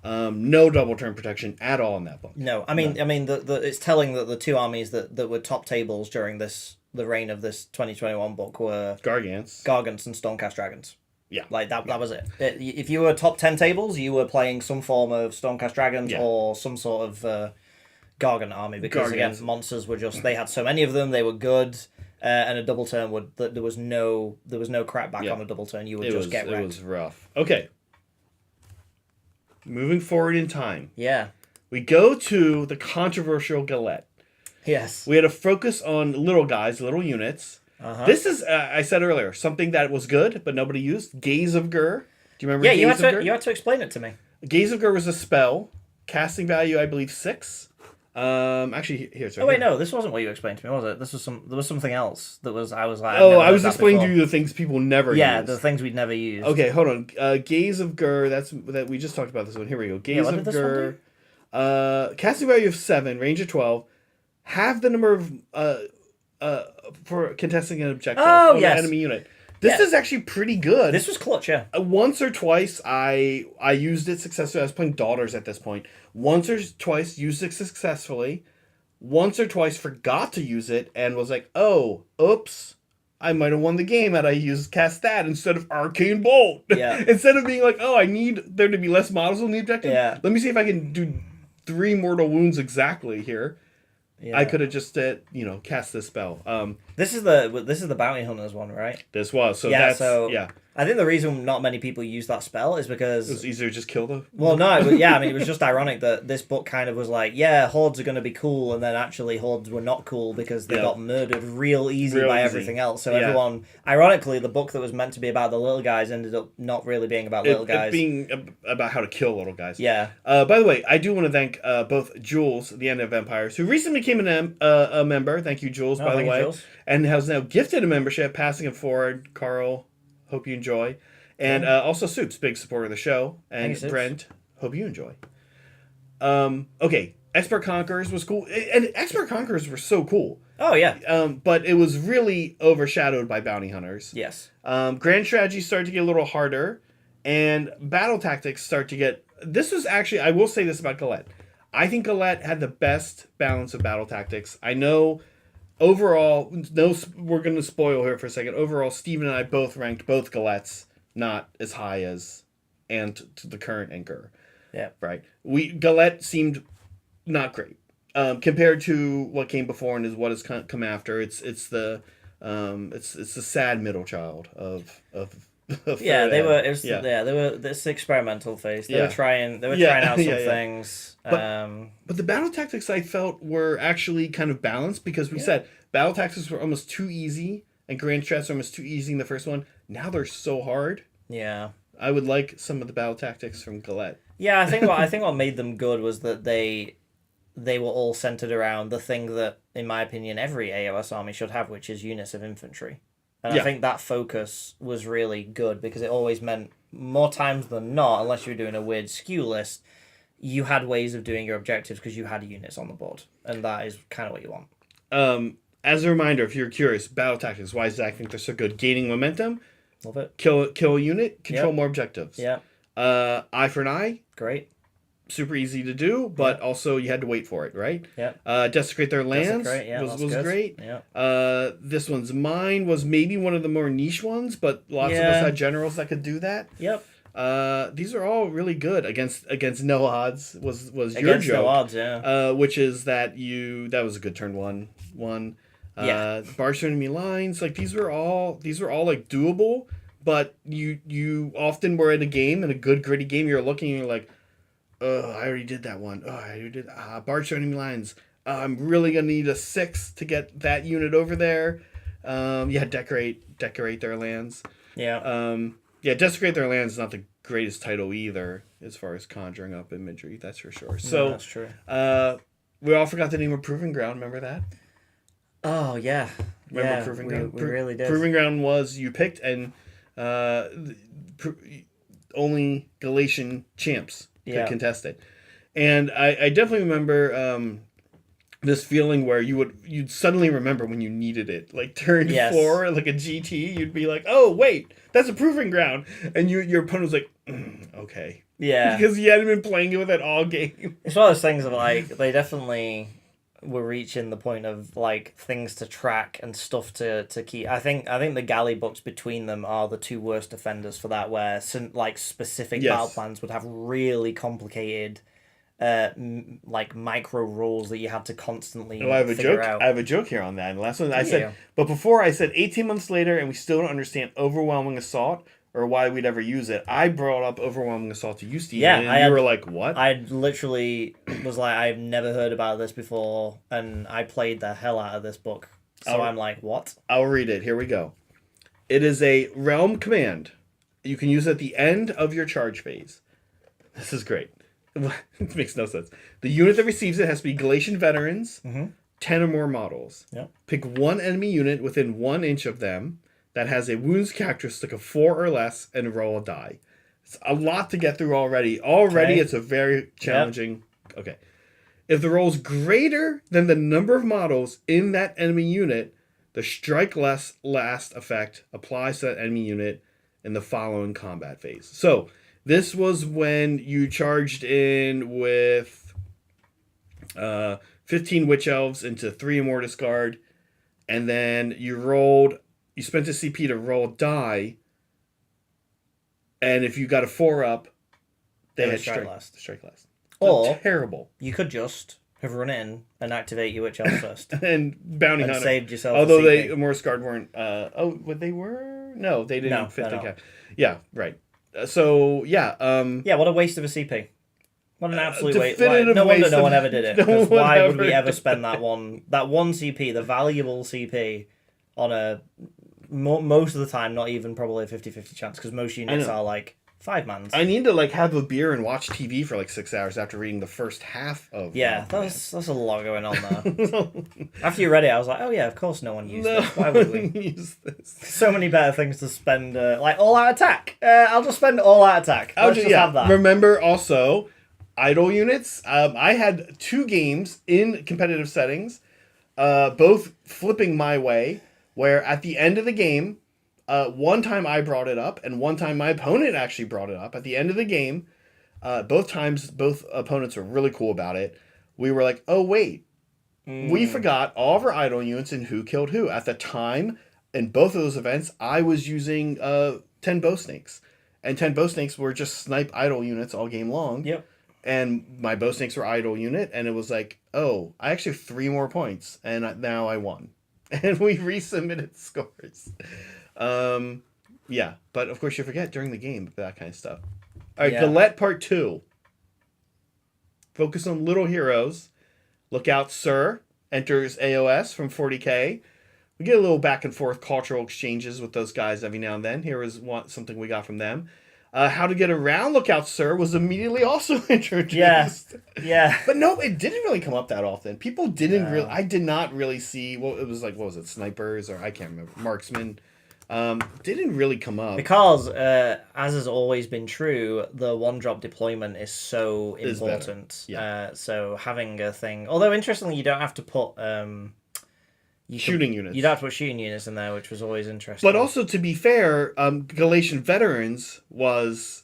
No double turn protection at all in that book. No, I mean, it's telling that the two armies that were top tables during the reign of this 2021 book were Gargants and Stormcast Dragons. Yeah, that was it. If you were top 10 tables, you were playing some form of Stormcast Dragons or some sort of Gargant army, because again, monsters were just, they had so many of them, they were good. And a double turn there was no crap back on a double turn. You would get wrecked. It was rough. Okay. Moving forward in time. Yeah. We go to the controversial Galette. Yes. We had a focus on little guys, little units. Uh-huh. This is, I said earlier, something that was good, but nobody used. Gaze of Gur. Do you remember Gaze of Gur? You had to explain it to me. Gaze of Gur was a spell. Casting value, I believe, 6. Actually, here. Oh wait, no, this wasn't what you explained to me, was it? There was something else that was. I was like, Oh, I was explaining to you the things people never use. Yeah, the things we'd never used. Okay, hold on. Gaze of Gur. That we just talked about this one. Here we go. Gaze of Gur. Casting value of 7, range of 12. Half the number of for contesting an objective an enemy unit. This is actually pretty good. This was clutch, yeah. Once or twice, I used it successfully. I was playing Daughters at this point. Once or twice, used it successfully. Once or twice, forgot to use it and was like, oh, oops. I might have won the game had I cast that instead of Arcane Bolt. Yeah. Instead of being like, oh, I need there to be less models on the objective. Yeah. Let me see if I can do 3 mortal wounds exactly here. Yeah. I could have just cast this spell. This is the Bounty Hunters one, right? This was yeah. I think the reason not many people use that spell is because it was easier to just kill them. Well, no, but yeah, I mean, it was just ironic that this book kind of was like, yeah, hordes are going to be cool, and then actually hordes were not cool because they got murdered real easy by everything else. So everyone, ironically, the book that was meant to be about the little guys ended up not really being about little guys. It being about how to kill little guys. Yeah. By the way, I do want to thank both Jules, the End of Empires, who recently became a member. Thank you, Jules, by the way. Jules. And has now gifted a membership, passing it forward. Carl, hope you enjoy. And also Soups, big supporter of the show. And Thanks, Brent, hope you enjoy. Okay, Expert Conquerors was cool. And Expert Conquerors were so cool. Oh, yeah. But it was really overshadowed by Bounty Hunters. Yes. Grand Strategy started to get a little harder. And Battle Tactics start to get... This was actually... I will say this about Galette. I think Galette had the best balance of Battle Tactics. I know... Overall, we're going to spoil here for a second. Overall, Steven and I both ranked both Galettes not as high as to the current Anchor. Yeah. Right. Galette seemed not great compared to what came before and is what has come after. It's the sad middle child of yeah, they were. It was, they were this experimental phase. They were trying out some things. But the battle tactics I felt were actually kind of balanced because we said battle tactics were almost too easy and grand strats were almost too easy in the first one. Now they're so hard. Yeah, I would like some of the battle tactics from Galette. Yeah, I think what made them good was that they were all centered around the thing that, in my opinion, every AOS army should have, which is units of infantry. And I think that focus was really good because it always meant more times than not, unless you were doing a weird skew list, you had ways of doing your objectives because you had units on the board. And that is kind of what you want. As a reminder, if you're curious, battle tactics, why does Zach think they're so good? Gaining momentum. Love it. Kill a unit, control more objectives. Yeah. Eye for an eye. Great. Super easy to do, but also you had to wait for it, right? Yeah. Desecrate their lands was great. Yeah. This one's mine was maybe one of the more niche ones, but lots of us had generals that could do that. Yep. These are all really good against no odds was against your joke. No odds, yeah. Which is that was a good turn one. Barge through enemy lines, like these were all like doable, but you often were in a good gritty game, you're looking and you're like, oh, I already did that one. Oh, I already did barge through enemy lines. I'm really gonna need a 6 to get that unit over there. Decorate their lands. Yeah. Desecrate their lands is not the greatest title either as far as conjuring up imagery, that's for sure. So that's true. We all forgot the name of Proving Ground, remember that? Oh yeah. Remember Proving Ground? We really did. Proving Ground was you picked and only Galatian champs could contest it. And I definitely remember this feeling where you'd suddenly remember when you needed it. Like turn 4, like a GT, you'd be like, oh wait, that's a Proving Ground. And your opponent was like, okay. Yeah. Because you hadn't been playing with it all game. It's one of those things of like, they definitely were reaching the point of like things to track and stuff to keep. I think the galley books between them are the two worst offenders for that, where some like specific battle plans would have really complicated like micro rules that you had to constantly figure out. I have a joke here on that. And the last one I said, but before I said 18 months later and we still don't understand overwhelming assault or why we'd ever use it. I brought up overwhelming assault to you, Steve. Yeah, and you were like, what? I literally was like, I've never heard about this before, and I played the hell out of this book. So I'm like, what? I'll read it. Here we go. It is a realm command. You can use it at the end of your charge phase. This is great. It makes no sense. The unit that receives it has to be Galatian veterans, 10 or more models. Yep. Pick one enemy unit within 1 inch of them that has a wounds characteristic of 4 or less and roll a die. It's a lot to get through already. Okay. It's a very challenging... Yep. Okay. If the roll is greater than the number of models in that enemy unit, the strike last effect applies to that enemy unit in the following combat phase. So... This was when you charged in with 15 Witch Elves into 3 Immortus Guard, and then you spent a CP to roll a die, and if you got a 4-up, they had strike last. Or terrible. You could just have run in and activate your Witch Elf first. And Bounty Hunter. Saved yourself Although Immortus Guard weren't... they were? No, they didn't fit the cap. Yeah, right. So, yeah. What a waste of a CP. What an absolute waste. No one ever did it. Why would we ever spend that one CP, the valuable CP, on most of the time, not even probably a 50-50 chance, because most units are like 5-mans. I need to have a beer and watch TV for 6 hours after reading the first half of... Yeah, that's a lot going on there. After you read it, I was like, oh yeah, of course no one used this. Why would we use this? So many better things to spend, all-out attack. I'll just spend all-out attack. Let's just have that. Remember also, idle units. I had 2 games in competitive settings, both flipping my way, where at the end of the game, one time I brought it up, and one time my opponent actually brought it up. At the end of the game, both times, both opponents were really cool about it. We were like, oh, wait. We forgot all of our idle units and who killed who. At the time, in both of those events, I was using 10 bow snakes. And 10 bow snakes were just snipe idle units all game long. Yep. And my bow snakes were idle unit, and it was like, oh, I actually have 3 more points, and now I won. And we resubmitted scores. Yeah, but of course you forget during the game that kind of stuff. All right, Galette Part 2. Focus on little heroes. Look out, Sir. Enters AOS from 40k. We get a little back and forth cultural exchanges with those guys every now and then. Here is something we got from them. How to get around Lookout Sir was immediately also introduced. Yeah. But no, it didn't really come up that often. People didn't really... I did not really see... Well, it was what was it? Snipers, or I can't remember. Marksmen. Didn't really come up. Because, as has always been true, the one-drop deployment is so important. Yeah. So having a thing... Although, interestingly, you don't have to put... shooting units. You'd have to put shooting units in there, which was always interesting. But also, to be fair, Galatian Veterans was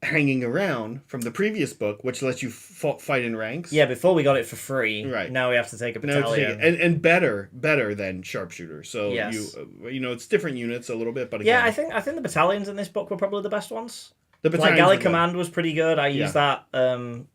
hanging around from the previous book, which lets you fight in ranks. Yeah, before we got it for free. Right. Now we have to take a battalion. And better than Sharpshooter. So, yes. it's different units a little bit, but again... Yeah, I think the battalions in this book were probably the best ones. The Galley Command was pretty good. I use that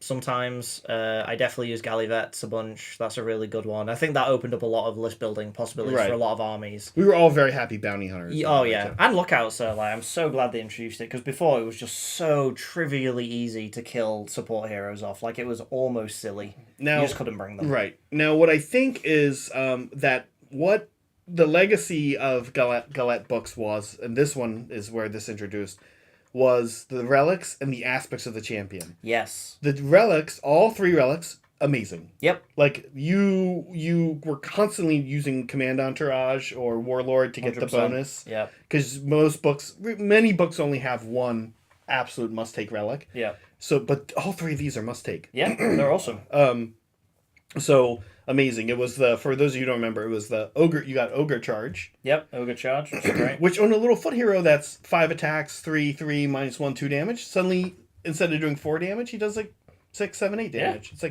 sometimes. I definitely use Galley Vets a bunch. That's a really good one. I think that opened up a lot of list building possibilities for a lot of armies. We were all very happy Bounty Hunters. And Lookout, so I'm so glad they introduced it, because before it was just so trivially easy to kill support heroes off. It was almost silly. Now, you just couldn't bring them. Right. Now, what I think is that what the legacy of Galette books was, and this one is where this introduced, was the relics and the aspects of the champion. Yes. The relics, all 3 relics, amazing. Yep. You were constantly using Command Entourage or Warlord to get 100%. The bonus. Yep. Because many books only have one absolute must-take relic. Yeah. So, but all 3 of these are must-take. Yeah, they're awesome. So... amazing. It was for those of you who don't remember, it was the Ogre. You got Ogre Charge. Yep, Ogre Charge, which is great. Which on a little foot hero that's 5 attacks, 3, minus 1, 2 damage. Suddenly, instead of doing 4 damage, he does 6, 7, 8 damage. Yeah.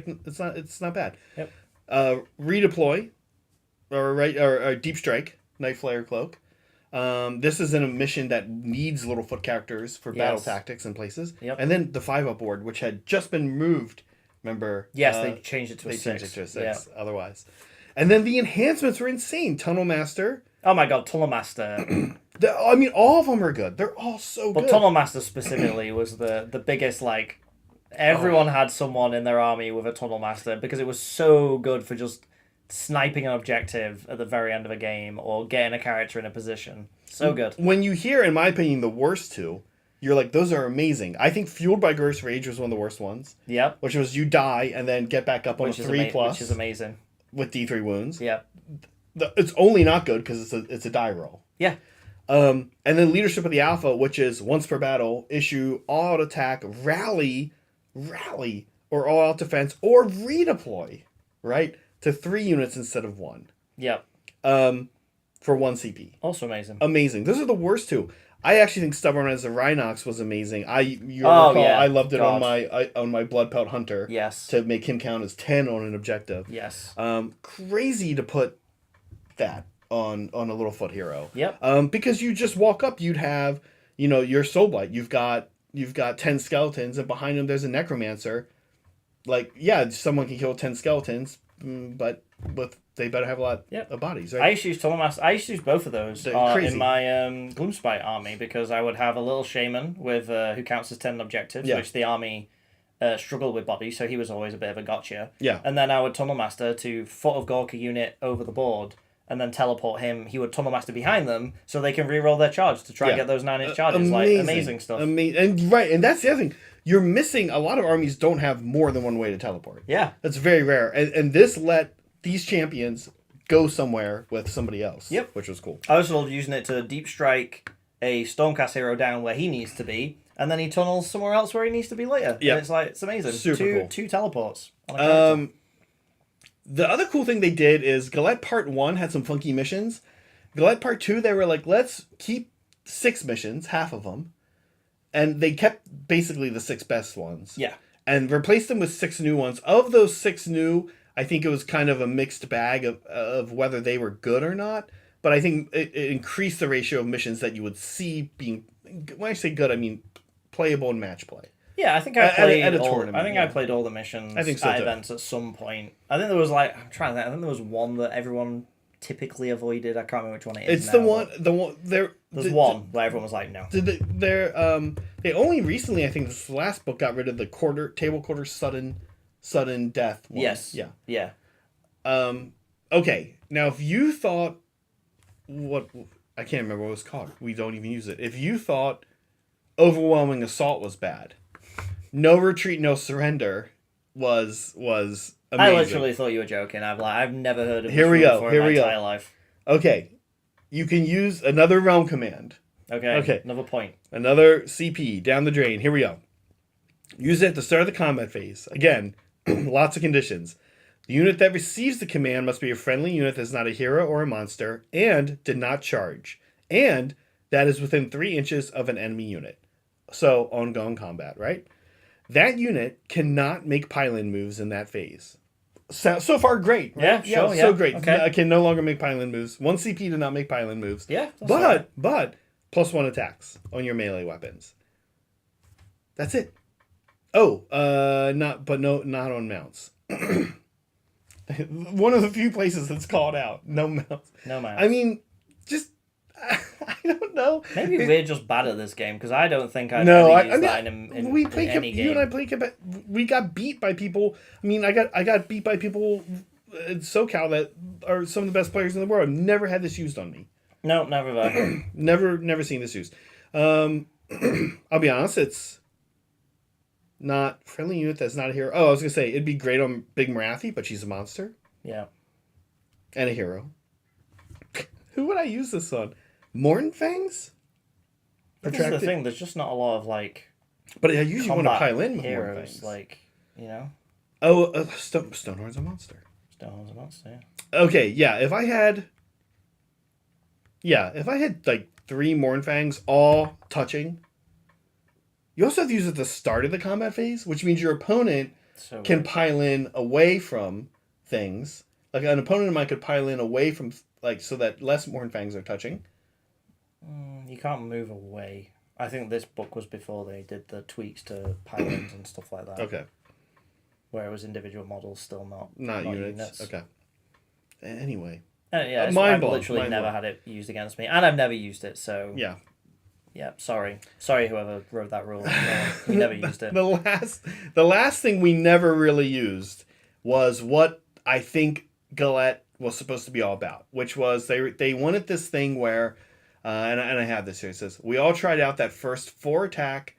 It's not bad. Yep. Redeploy, or Deep Strike, Night Flare Cloak. This is in a mission that needs little foot characters for battle tactics and places. Yep. And then the 5-up board, which had just been moved. Remember? Yes, they changed it to a 6. They changed it to a 6, otherwise. And then the enhancements were insane. Tunnel Master. Oh my god, Tunnel Master. All of them are good. They're all so good. But Tunnel Master specifically was the biggest, everyone had someone in their army with a Tunnel Master, because it was so good for just sniping an objective at the very end of a game or getting a character in a position. So good. When you hear, in my opinion, the worst 2, you're like, those are amazing. I think Fueled by Gross Rage was one of the worst ones. Yep. Which was you die and then get back up on a 3+. Which is amazing. With D3 wounds. Yep. It's only not good because it's a die roll. Yeah. And then Leadership of the Alpha, which is once per battle, issue all out attack, rally, or all out defense, or redeploy, right? To 3 units instead of 1. Yep. For 1 CP. Also amazing. Amazing. Those are the worst 2. I actually think Stubborn as a Rhinox was amazing. I loved it on my Blood Pelt Hunter. Yes. To make him count as 10 on an objective. Yes. Crazy to put that on a Littlefoot hero. Yep. Because you just walk up, you'd have, your Soul Blight. You've got 10 skeletons, and behind them there's a Necromancer. Like, yeah, someone can kill 10 skeletons, but they better have a lot of bodies, right? I used to use Tunnelmaster. I used to use both of those in my Gloomspite army, because I would have a little shaman with who counts as 10 objectives, which the army struggled with bodies, so he was always a bit of a gotcha. Yeah. And then I would Tunnelmaster to foot of Gorka unit over the board, and then teleport him. He would Tunnelmaster behind them, so they can reroll their charge to try and get those 9-inch charges. Amazing stuff. And that's the other thing. You're missing, a lot of armies don't have more than one way to teleport. Yeah. That's very rare. And this let these champions go somewhere with somebody else. Yep. Which was cool. I was sort of using it to deep strike a Stormcast hero down where he needs to be, and then he tunnels somewhere else where he needs to be later. Yeah. It's amazing. Super cool. 2 teleports. The other cool thing they did is Galette Part 1 had some funky missions. Galette Part 2, they were like, let's keep 6 missions, half of them. And they kept basically the 6 best ones. Yeah. And replaced them with 6 new ones. Of those 6 new, I think it was kind of a mixed bag of whether they were good or not. But I think it increased the ratio of missions that you would see being, when I say good, I mean playable and match play. Yeah, I think I played at a all, tournament. I think I played all the missions I think so at too. events at some point. I think there was I think there was one that everyone typically avoided. I can't remember which one it is. It's now, the one there's one where everyone was like, no. They only recently, I think this last book, got rid of the table quarter sudden death one. Yes. Yeah. Yeah. Okay. Now if you thought I can't remember what it was called. We don't even use it. If you thought Overwhelming Assault was bad, No Retreat, No Surrender was amazing. I literally thought you were joking. I've never heard of this before in my entire life. Okay. You can use another realm command. Okay. Another point. Another CP down the drain. Here we go. Use it at the start of the combat phase. Again, lots of conditions. The unit that receives the command must be a friendly unit that's not a hero or a monster and did not charge. And that is within 3 inches of an enemy unit. So, ongoing combat, right? That unit cannot make pylon moves in that phase. So far, great. Right? Yeah, sure. So great. Okay. I can no longer make pylon moves. 1 CP did not make pylon moves. Yeah. But +1 attacks on your melee weapons. That's it. Oh, not on mounts. One of the few places that's called out. No mounts. No mounts. I mean, just I don't know. Maybe we're just bad at this game, because I don't think I've ever used that in any game. You and I played. We got beat by people. I mean, I got beat by people in SoCal that are some of the best players in the world. Never had this used on me. No, never have I. Never seen this used. I'll be honest, it's not friendly unit that's not a hero. Oh, I was gonna say it'd be great on Big Marathi, but she's a monster. Yeah. And a hero. Who would I use this on? Mornfangs? This is the thing. There's just not a lot of But I usually want to pile in with heroes, Mornfangs. Oh, Stonehorn's a monster. Stonehorn's a monster. Yeah. Okay, yeah. If I had 3 Mornfangs all touching. You also have to use it at the start of the combat phase, which means your opponent can pile in away from things. Like an opponent of mine could pile in away from, so that less Mornfangs are touching. You can't move away. I think this book was before they did the tweaks to pylons and stuff like that. Okay. Where it was individual models, still not units. Okay. Anyway. I've literally never had it used against me, and I've never used it, so... Yeah. Yeah, sorry whoever wrote that rule. No, we never used it. The last thing we never really used was what I think Galette was supposed to be all about, which was they wanted this thing where and I have this here. It says, we all tried out that first 4 attack,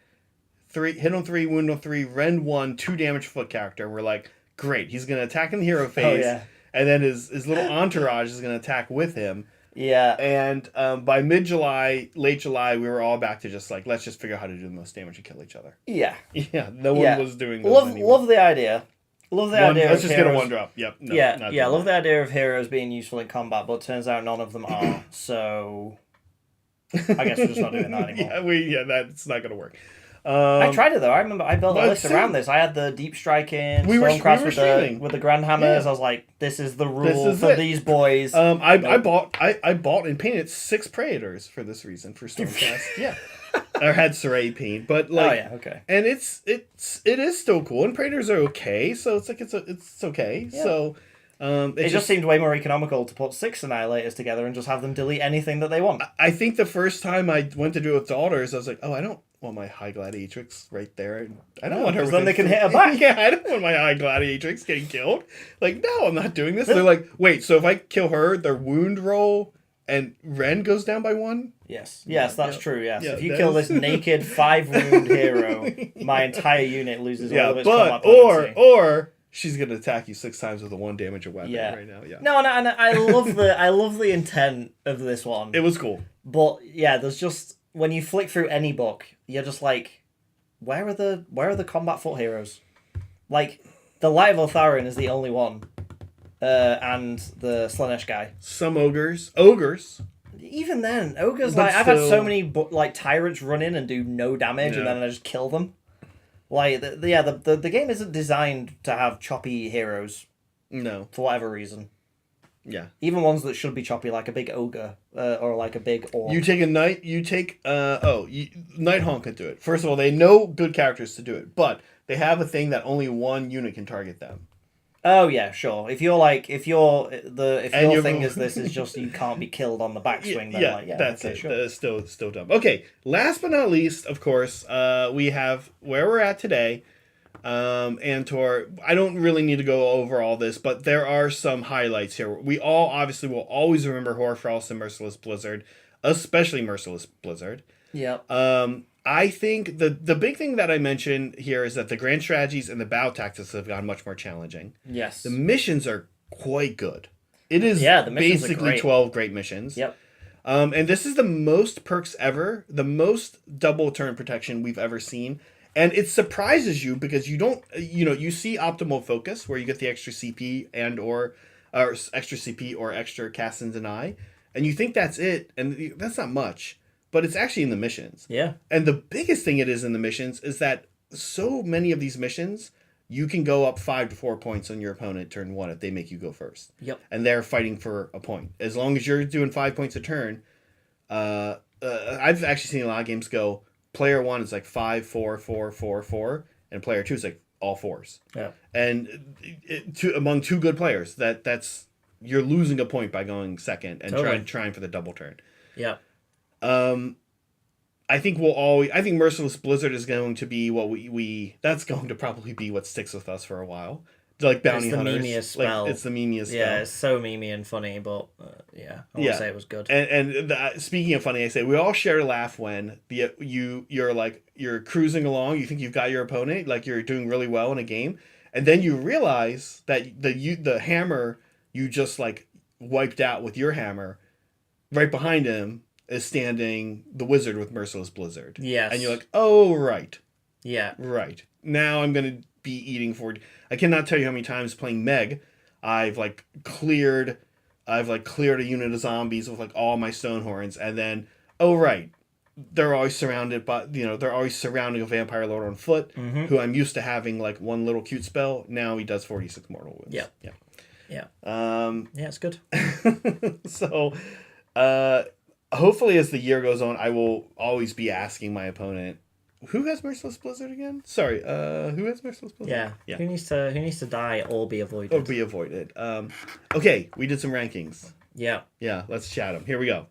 3 hit on 3, wound on 3, rend 1, 2 damage foot character. We're like, great, he's going to attack in the hero phase, and then his little entourage is going to attack with him. Yeah. And by mid-July, late July, we were all back to just like, let's just figure out how to do the most damage and kill each other. Yeah. Yeah, no one was doing those anymore. Love the idea. Love the idea Let's of just heroes. get a 1-drop. Yep. No, love the idea of heroes being useful in combat, but turns out none of them are, so I guess we're just not doing that anymore. That's not going to work. I tried it though. I remember I built a list around this. I had the deep strike in Stormcast with the Grand Hammers. I was like, this is the rule for these boys. I bought and painted 6 Praetors for this reason for Stormcast. Yeah. I had Saray paint, but like, okay. And it is still cool, and Praetors are okay. So it's like it's okay. Yeah. So it just seemed way more economical to put 6 Annihilators together and just have them delete anything that they want. I think the first time I went to do it with daughters, I was like, oh, I don't want my High Gladiatrix right there. I don't want her. Then they can hit her back. Yeah, I don't want my High Gladiatrix getting killed. Like, no, I'm not doing this. They're like, wait, so if I kill her, their wound roll and Rend goes down by 1? Yes, that's true, yes. If you kill this naked 5 wound hero, my entire unit loses all of its combat potency. Or she's gonna attack you 6 times with a 1 damage weapon right now. Yeah. No, and I love the intent of this one. It was cool. But yeah, there's just when you flick through any book, you're just like, where are the combat foot heroes? Like, the Light of Eltharion is the only one. And the Slanesh guy. Some ogres. Even then, ogres, like, I've had so many tyrants run in and do no damage, and then I just kill them. Like, the game isn't designed to have choppy heroes. No. For whatever reason. Yeah. Even ones that should be choppy, like a big ogre, or like a big orc. You take a knight, Nighthawk can do it. First of all, they know good characters to do it, but they have a thing that only 1 unit can target them. Oh yeah, sure. If your thing is this is just you can't be killed on the backswing, then that's okay, it. Sure. Still dumb. Okay, last but not least, of course, we have where we're at today. Andtor. I don't really need to go over all this, but there are some highlights here. We all obviously will always remember Hoarfrost and Merciless Blizzard, especially Merciless Blizzard. Yep. I think the big thing that I mentioned here is that the grand strategies and the battle tactics have gotten much more challenging. Yes. The missions are quite good. It is basically 12 great missions. Yep. And this is the most perks ever, the most double turn protection we've ever seen. And it surprises you because you don't, you see optimal focus where you get the extra CP or extra CP or extra cast and deny. And you think that's it. And that's not much. But it's actually in the missions. Yeah. And the biggest thing it is in the missions is that so many of these missions, you can go up 5 to 4 points on your opponent turn 1 if they make you go first. Yep. And they're fighting for a point. As long as you're doing 5 points a turn, I've actually seen a lot of games go, player 1 is like 5, 4, 4, 4, 4, and player 2 is like all 4s. Yeah. And among 2 good players, that's you're losing a point by going second and trying for the double turn. Yeah. I think Merciless Blizzard is going to be that's going to probably be what sticks with us for a while. Like Bounty Hunters. It's the memeiest spell. It's the memeiest spell. Yeah, it's so memey and funny, but I won't say it was good. And speaking of funny, I say we all share a laugh when you're cruising along, you think you've got your opponent, like you're doing really well in a game, and then you realize that the hammer you just like wiped out with your hammer, right behind him is standing the wizard with Merciless Blizzard. Yes. And you're like, oh, right. Yeah. Right. Now I'm going to be eating for... I cannot tell you how many times playing Meg, I've cleared a unit of zombies with all my Stonehorns, and then, oh, right. They're always surrounded by, they're always surrounding a Vampire Lord on foot, who I'm used to having one little cute spell. Now he does 46 mortal wounds. Yeah. Yeah. Yeah. It's good. So, hopefully as the year goes on, I will always be asking my opponent, who has Merciless Blizzard again? Sorry, who has Merciless Blizzard? Yeah. Who needs to die or be avoided? Okay, we did some rankings. Yeah. Yeah, let's chat them. Here we go.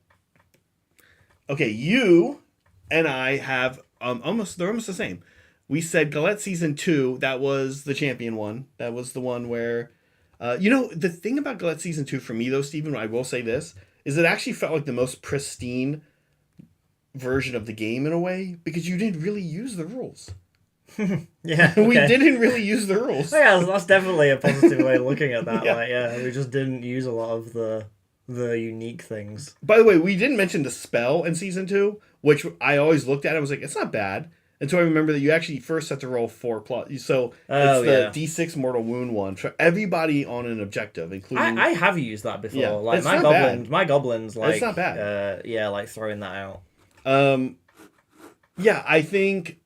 Okay, you and I have they're almost the same. We said Galette Season 2, that was the champion one. That was the one where the thing about Galette Season 2 for me though, Stephen, I will say this, is it actually felt like the most pristine version of the game in a way because you didn't really use the rules. Yeah, We okay. didn't really use the rules. Oh, yeah, that's definitely a positive way of looking at that. Yeah. Like, we just didn't use a lot of the unique things. By the way, we didn't mention the spell in season 2, which I always looked at. And I was like, it's not bad. Until I remember that you actually first have to roll 4 plus. So it's the D6 mortal wound one for everybody on an objective, including. I have used that before. Yeah, like it's not bad. my goblins, like It's not bad. like throwing that out. Yeah, I think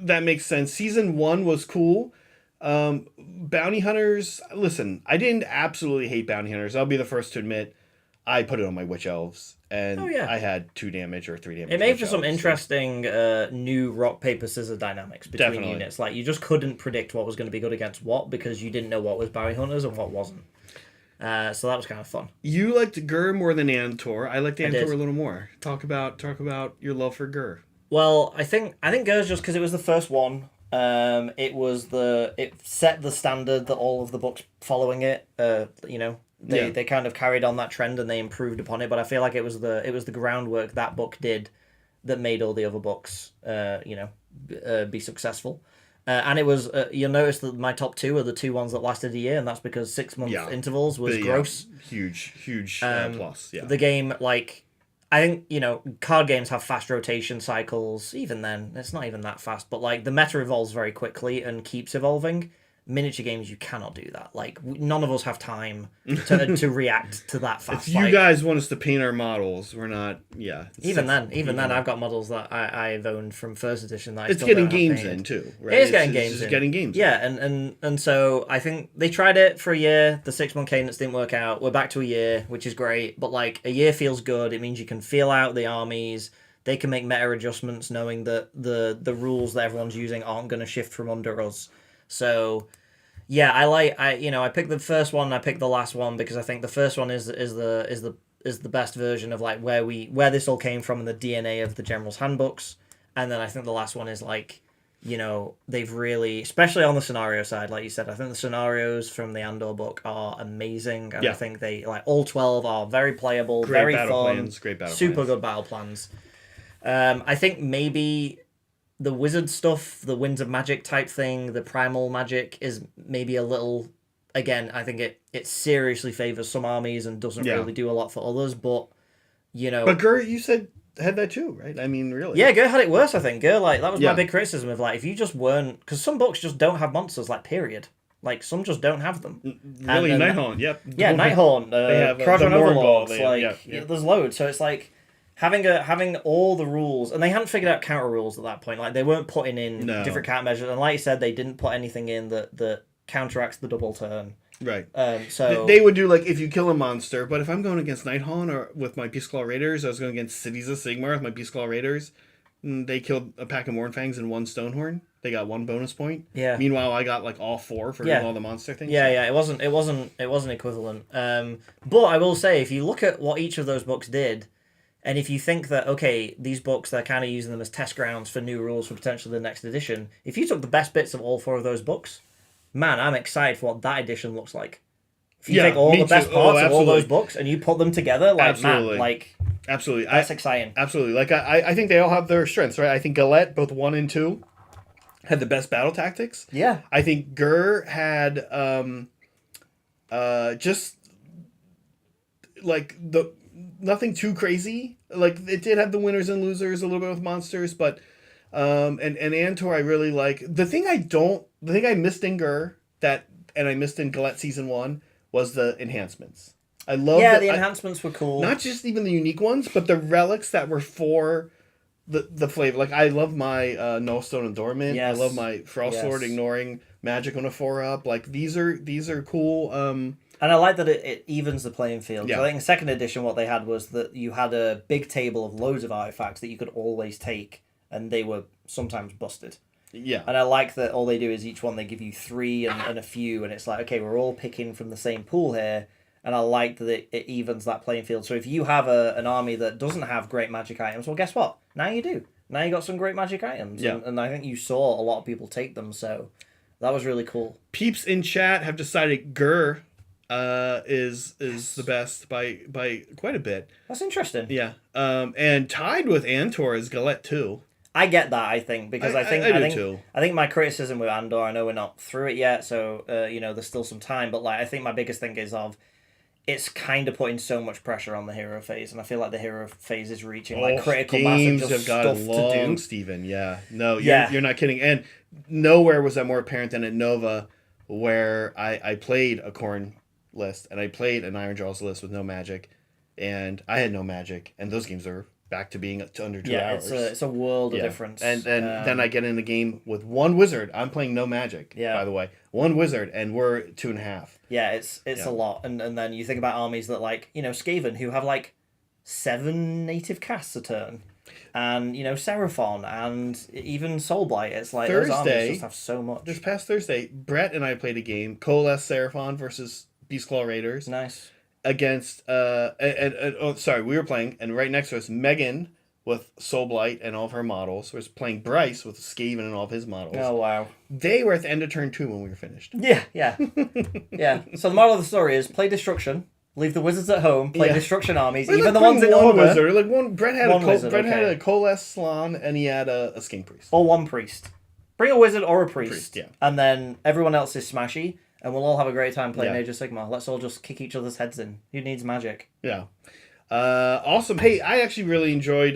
that makes sense. Season 1 was cool. Bounty Hunters. Listen, I didn't absolutely hate Bounty Hunters. I'll be the first to admit. I put it on my Witch Elves, and I had 2 damage or 3 damage. It made for some interesting new rock, paper, scissors dynamics between units. Like, you just couldn't predict what was going to be good against what because you didn't know what was Bounty Hunters and what wasn't. So that was kind of fun. You liked Gur more than Andtor. I liked Andtor a little more. Talk about your love for Gur. Well, I think Gur's just because it was the first one. It set the standard that all of the books following it, They kind of carried on that trend and they improved upon it, but I feel like it was the groundwork that book did that made all the other books be successful. And it was you'll notice that my top 2 are the 2 ones that lasted a year, and that's because 6-month intervals was gross. Huge plus. Yeah. The game, like, I think, card games have fast rotation cycles. Even then, it's not even that fast, but like the meta evolves very quickly and keeps evolving. Miniature games, you cannot do that. Like, none of us have time to react to that fast. If you guys want us to paint our models, we're not. Yeah. Even then, I've got models that I've owned from first edition that it's getting games in too. Right? It is getting games in. Getting games. Yeah, and so I think they tried it for a year. The 6-month cadence didn't work out. We're back to a year, which is great. But like, a year feels good. It means you can feel out the armies. They can make meta adjustments, knowing that the rules that everyone's using aren't going to shift from under us. So, yeah, I picked the first one. I picked the last one because I think the first one is the best version of like where this all came from in the DNA of the General's Handbooks, and then I think the last one is like, they've really, especially on the scenario side, like you said, I think the scenarios from the Andor book are amazing, and I think they like all 12 are very playable, very fun, great battle super plans. good battle plans. I think maybe the wizard stuff, the Winds of Magic type thing, the primal magic is maybe a little... Again, I think it seriously favors some armies and doesn't really do a lot for others, but, But Gur, you said, had that too, right? I mean, really. Yeah, Gur had it worse, I think. Gur, like, that was my big criticism of, like, if you just weren't... Because some books just don't have monsters, like, period. Like, some just don't have them. Really, Nighthorn, yep. Yeah, Nighthorn, Crodron Overlords, like, there's loads, so it's like... Having all the rules, and they hadn't figured out counter rules at that point. Like, they weren't putting in different counter measures, and like you said, they didn't put anything in that counteracts the double turn. Right. So they would do like if you kill a monster, but if I'm going against Nighthorn or with my Beast Claw Raiders, I was going against Cities of Sigmar with my Beast Claw Raiders. They killed a pack of Mournfangs and 1 Stonehorn. They got 1 bonus point. Yeah. Meanwhile, I got like all 4 for doing all the monster things. Yeah. It wasn't equivalent. But I will say, if you look at what each of those books did. And if you think that, okay, these books, they're kind of using them as test grounds for new rules for potentially the next edition, if you took the best bits of all 4 of those books, man, I'm excited for what that edition looks like. If you take all the best parts of all those books and you put them together, like, man, like... Absolutely. That's exciting. Absolutely. Like, I think they all have their strengths, right? I think Galette, both 1 and 2, had the best battle tactics. Yeah. I think Gur had just, like, nothing too crazy. Like, it did have the winners and losers a little bit with monsters, but and Andtor I really like. The thing I missed in Gur and I missed in Galette season 1 was the enhancements. I love the enhancements were cool. Not just even the unique ones, but the relics that were for the flavor. Like, I love my Nullstone Endowment. Yes. I love my Frost Sword ignoring magic on a 4-up. Like, these are cool. And I like that it evens the playing field. Yeah. I think in 2nd edition what they had was that you had a big table of loads of artifacts that you could always take, and they were sometimes busted. Yeah. And I like that all they do is each one they give you 3 and a few, and it's like, okay, we're all picking from the same pool here, and I like that it evens that playing field. So if you have an army that doesn't have great magic items, well, guess what? Now you do. Now you got some great magic items. Yeah. And I think you saw a lot of people take them, so that was really cool. Peeps in chat have decided Gur is the best by quite a bit. That's interesting. Yeah. And tied with Andtor is Galette too. I get that. I think because I think too. I think my criticism with Andor. I know we're not through it yet, so there's still some time. But like, I think my biggest thing is it's kind of putting so much pressure on the hero phase, and I feel like the hero phase is reaching like critical mass of just have got stuff long, to do. Steven. Yeah. No, you're not kidding. And nowhere was that more apparent than at Nova, where I played a Khorne list and I played an Iron Jaws list with no magic, and I had no magic, and those games are back to being under 2 hours. It's a world of difference. And then I get in the game with one wizard. I'm playing no magic, by the way. One wizard, and we're 2.5. Yeah, it's a lot. And then you think about armies that like, Skaven, who have like 7 native casts a turn. And, Seraphon and even Soulblight. It's like those armies just have so much. This past Thursday, Brett and I played a game, Coalesce Seraphon versus Beastclaw Raiders. Nice. Against we were playing, and right next to us, Megan with Soulblight and all of her models was playing Bryce with Skaven and all of his models. Oh wow! They were at the end of turn 2 when we were finished. Yeah. So the moral of the story is play destruction, leave the wizards at home, play destruction armies, even the ones in order. Wizard. Like Brett had a Coalesce Slan and he had a Skink Priest. Or one priest. Bring a wizard or a priest. Yeah. And then everyone else is smashy. And we'll all have a great time playing Age of Sigmar. Let's all just kick each other's heads in. Who needs magic? Yeah. Awesome. Hey, I actually really enjoyed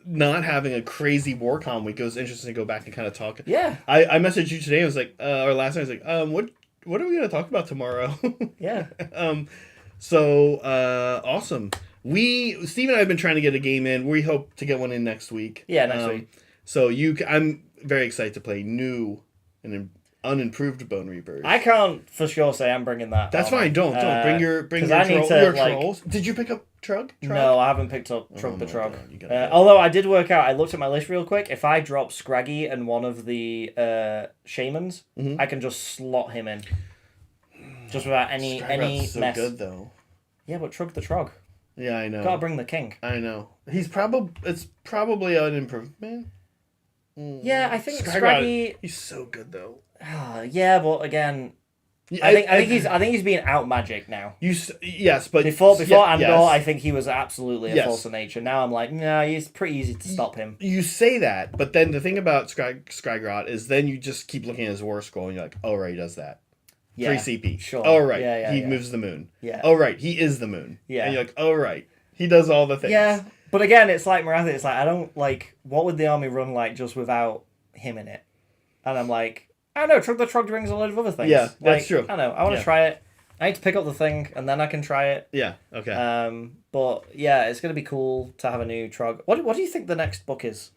not having a crazy Warcom week. It was interesting to go back and kind of talk. Yeah. I messaged you today. I was like, or last night, I was like, what are we going to talk about tomorrow? Yeah. Awesome. Steve and I have been trying to get a game in. We hope to get one in next week. Yeah, next week. So I'm very excited to play new and unimproved Bone Reapers. I can't for sure say I'm bringing that. That's fine. Don't bring your trolls. Did you pick up Trug? No, I haven't picked up Trug the Trog. Although I did work out. I looked at my list real quick. If I drop Scraggy and one of the shamans, I can just slot him in, just without any so mess. Good though. Yeah, but Trug the Trog. Yeah, I know. Gotta bring the king. I know. It's probably an improvement. Yeah, I think Scraggy. He's so good though. Yeah, but again, I think he's being out magic now. Yes, but before Andor, I think he was absolutely a force of nature. Now I'm like, no, he's pretty easy to stop him. You say that, but then the thing about Skygrot is then you just keep looking at his war scroll and you're like, oh right, he does that. Yeah, 3 CP. Sure. Oh right, he moves the moon. Yeah. Oh right, he is the moon. Yeah. And you're like, oh right, he does all the things. Yeah, but again, it's like Marathi. It's like I don't like what would the army run like just without him in it, and I'm like. I don't know, Trug the Trog brings a load of other things. Yeah, that's true. I don't know, I want to try it. I need to pick up the thing, and then I can try it. Yeah, okay. But, yeah, it's going to be cool to have a new Trog. What do you think the next book is?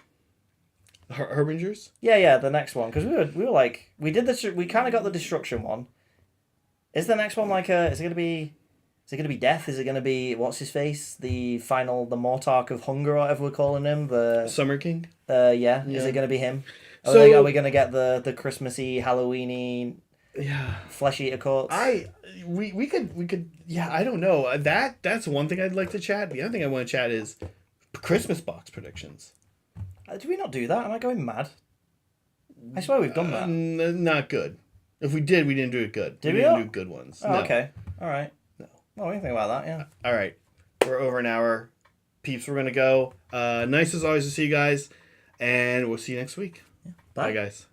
Harbingers? Yeah, the next one. Because we were like, we kind of got the Destruction one. Is the next one like is it going to be Death? Is it going to be, what's his face? The Mortarch of Hunger, or whatever we're calling him? The Summer King? Yeah. Is it going to be him? Are we going to get the Christmassy, Halloweeny, flesh eater courts? We could I don't know. That's one thing I'd like to chat. The other thing I want to chat is Christmas box predictions. Did we not do that? Am I going mad? I swear we've done that. Not good. If we did, we didn't do it good. Did we we didn't not? do good ones. Oh, no. Okay. All right. No. Well, what do you think about that? Yeah. All right. We're over an hour. Peeps, we're going to go. Nice as always to see you guys. And we'll see you next week. Bye, guys.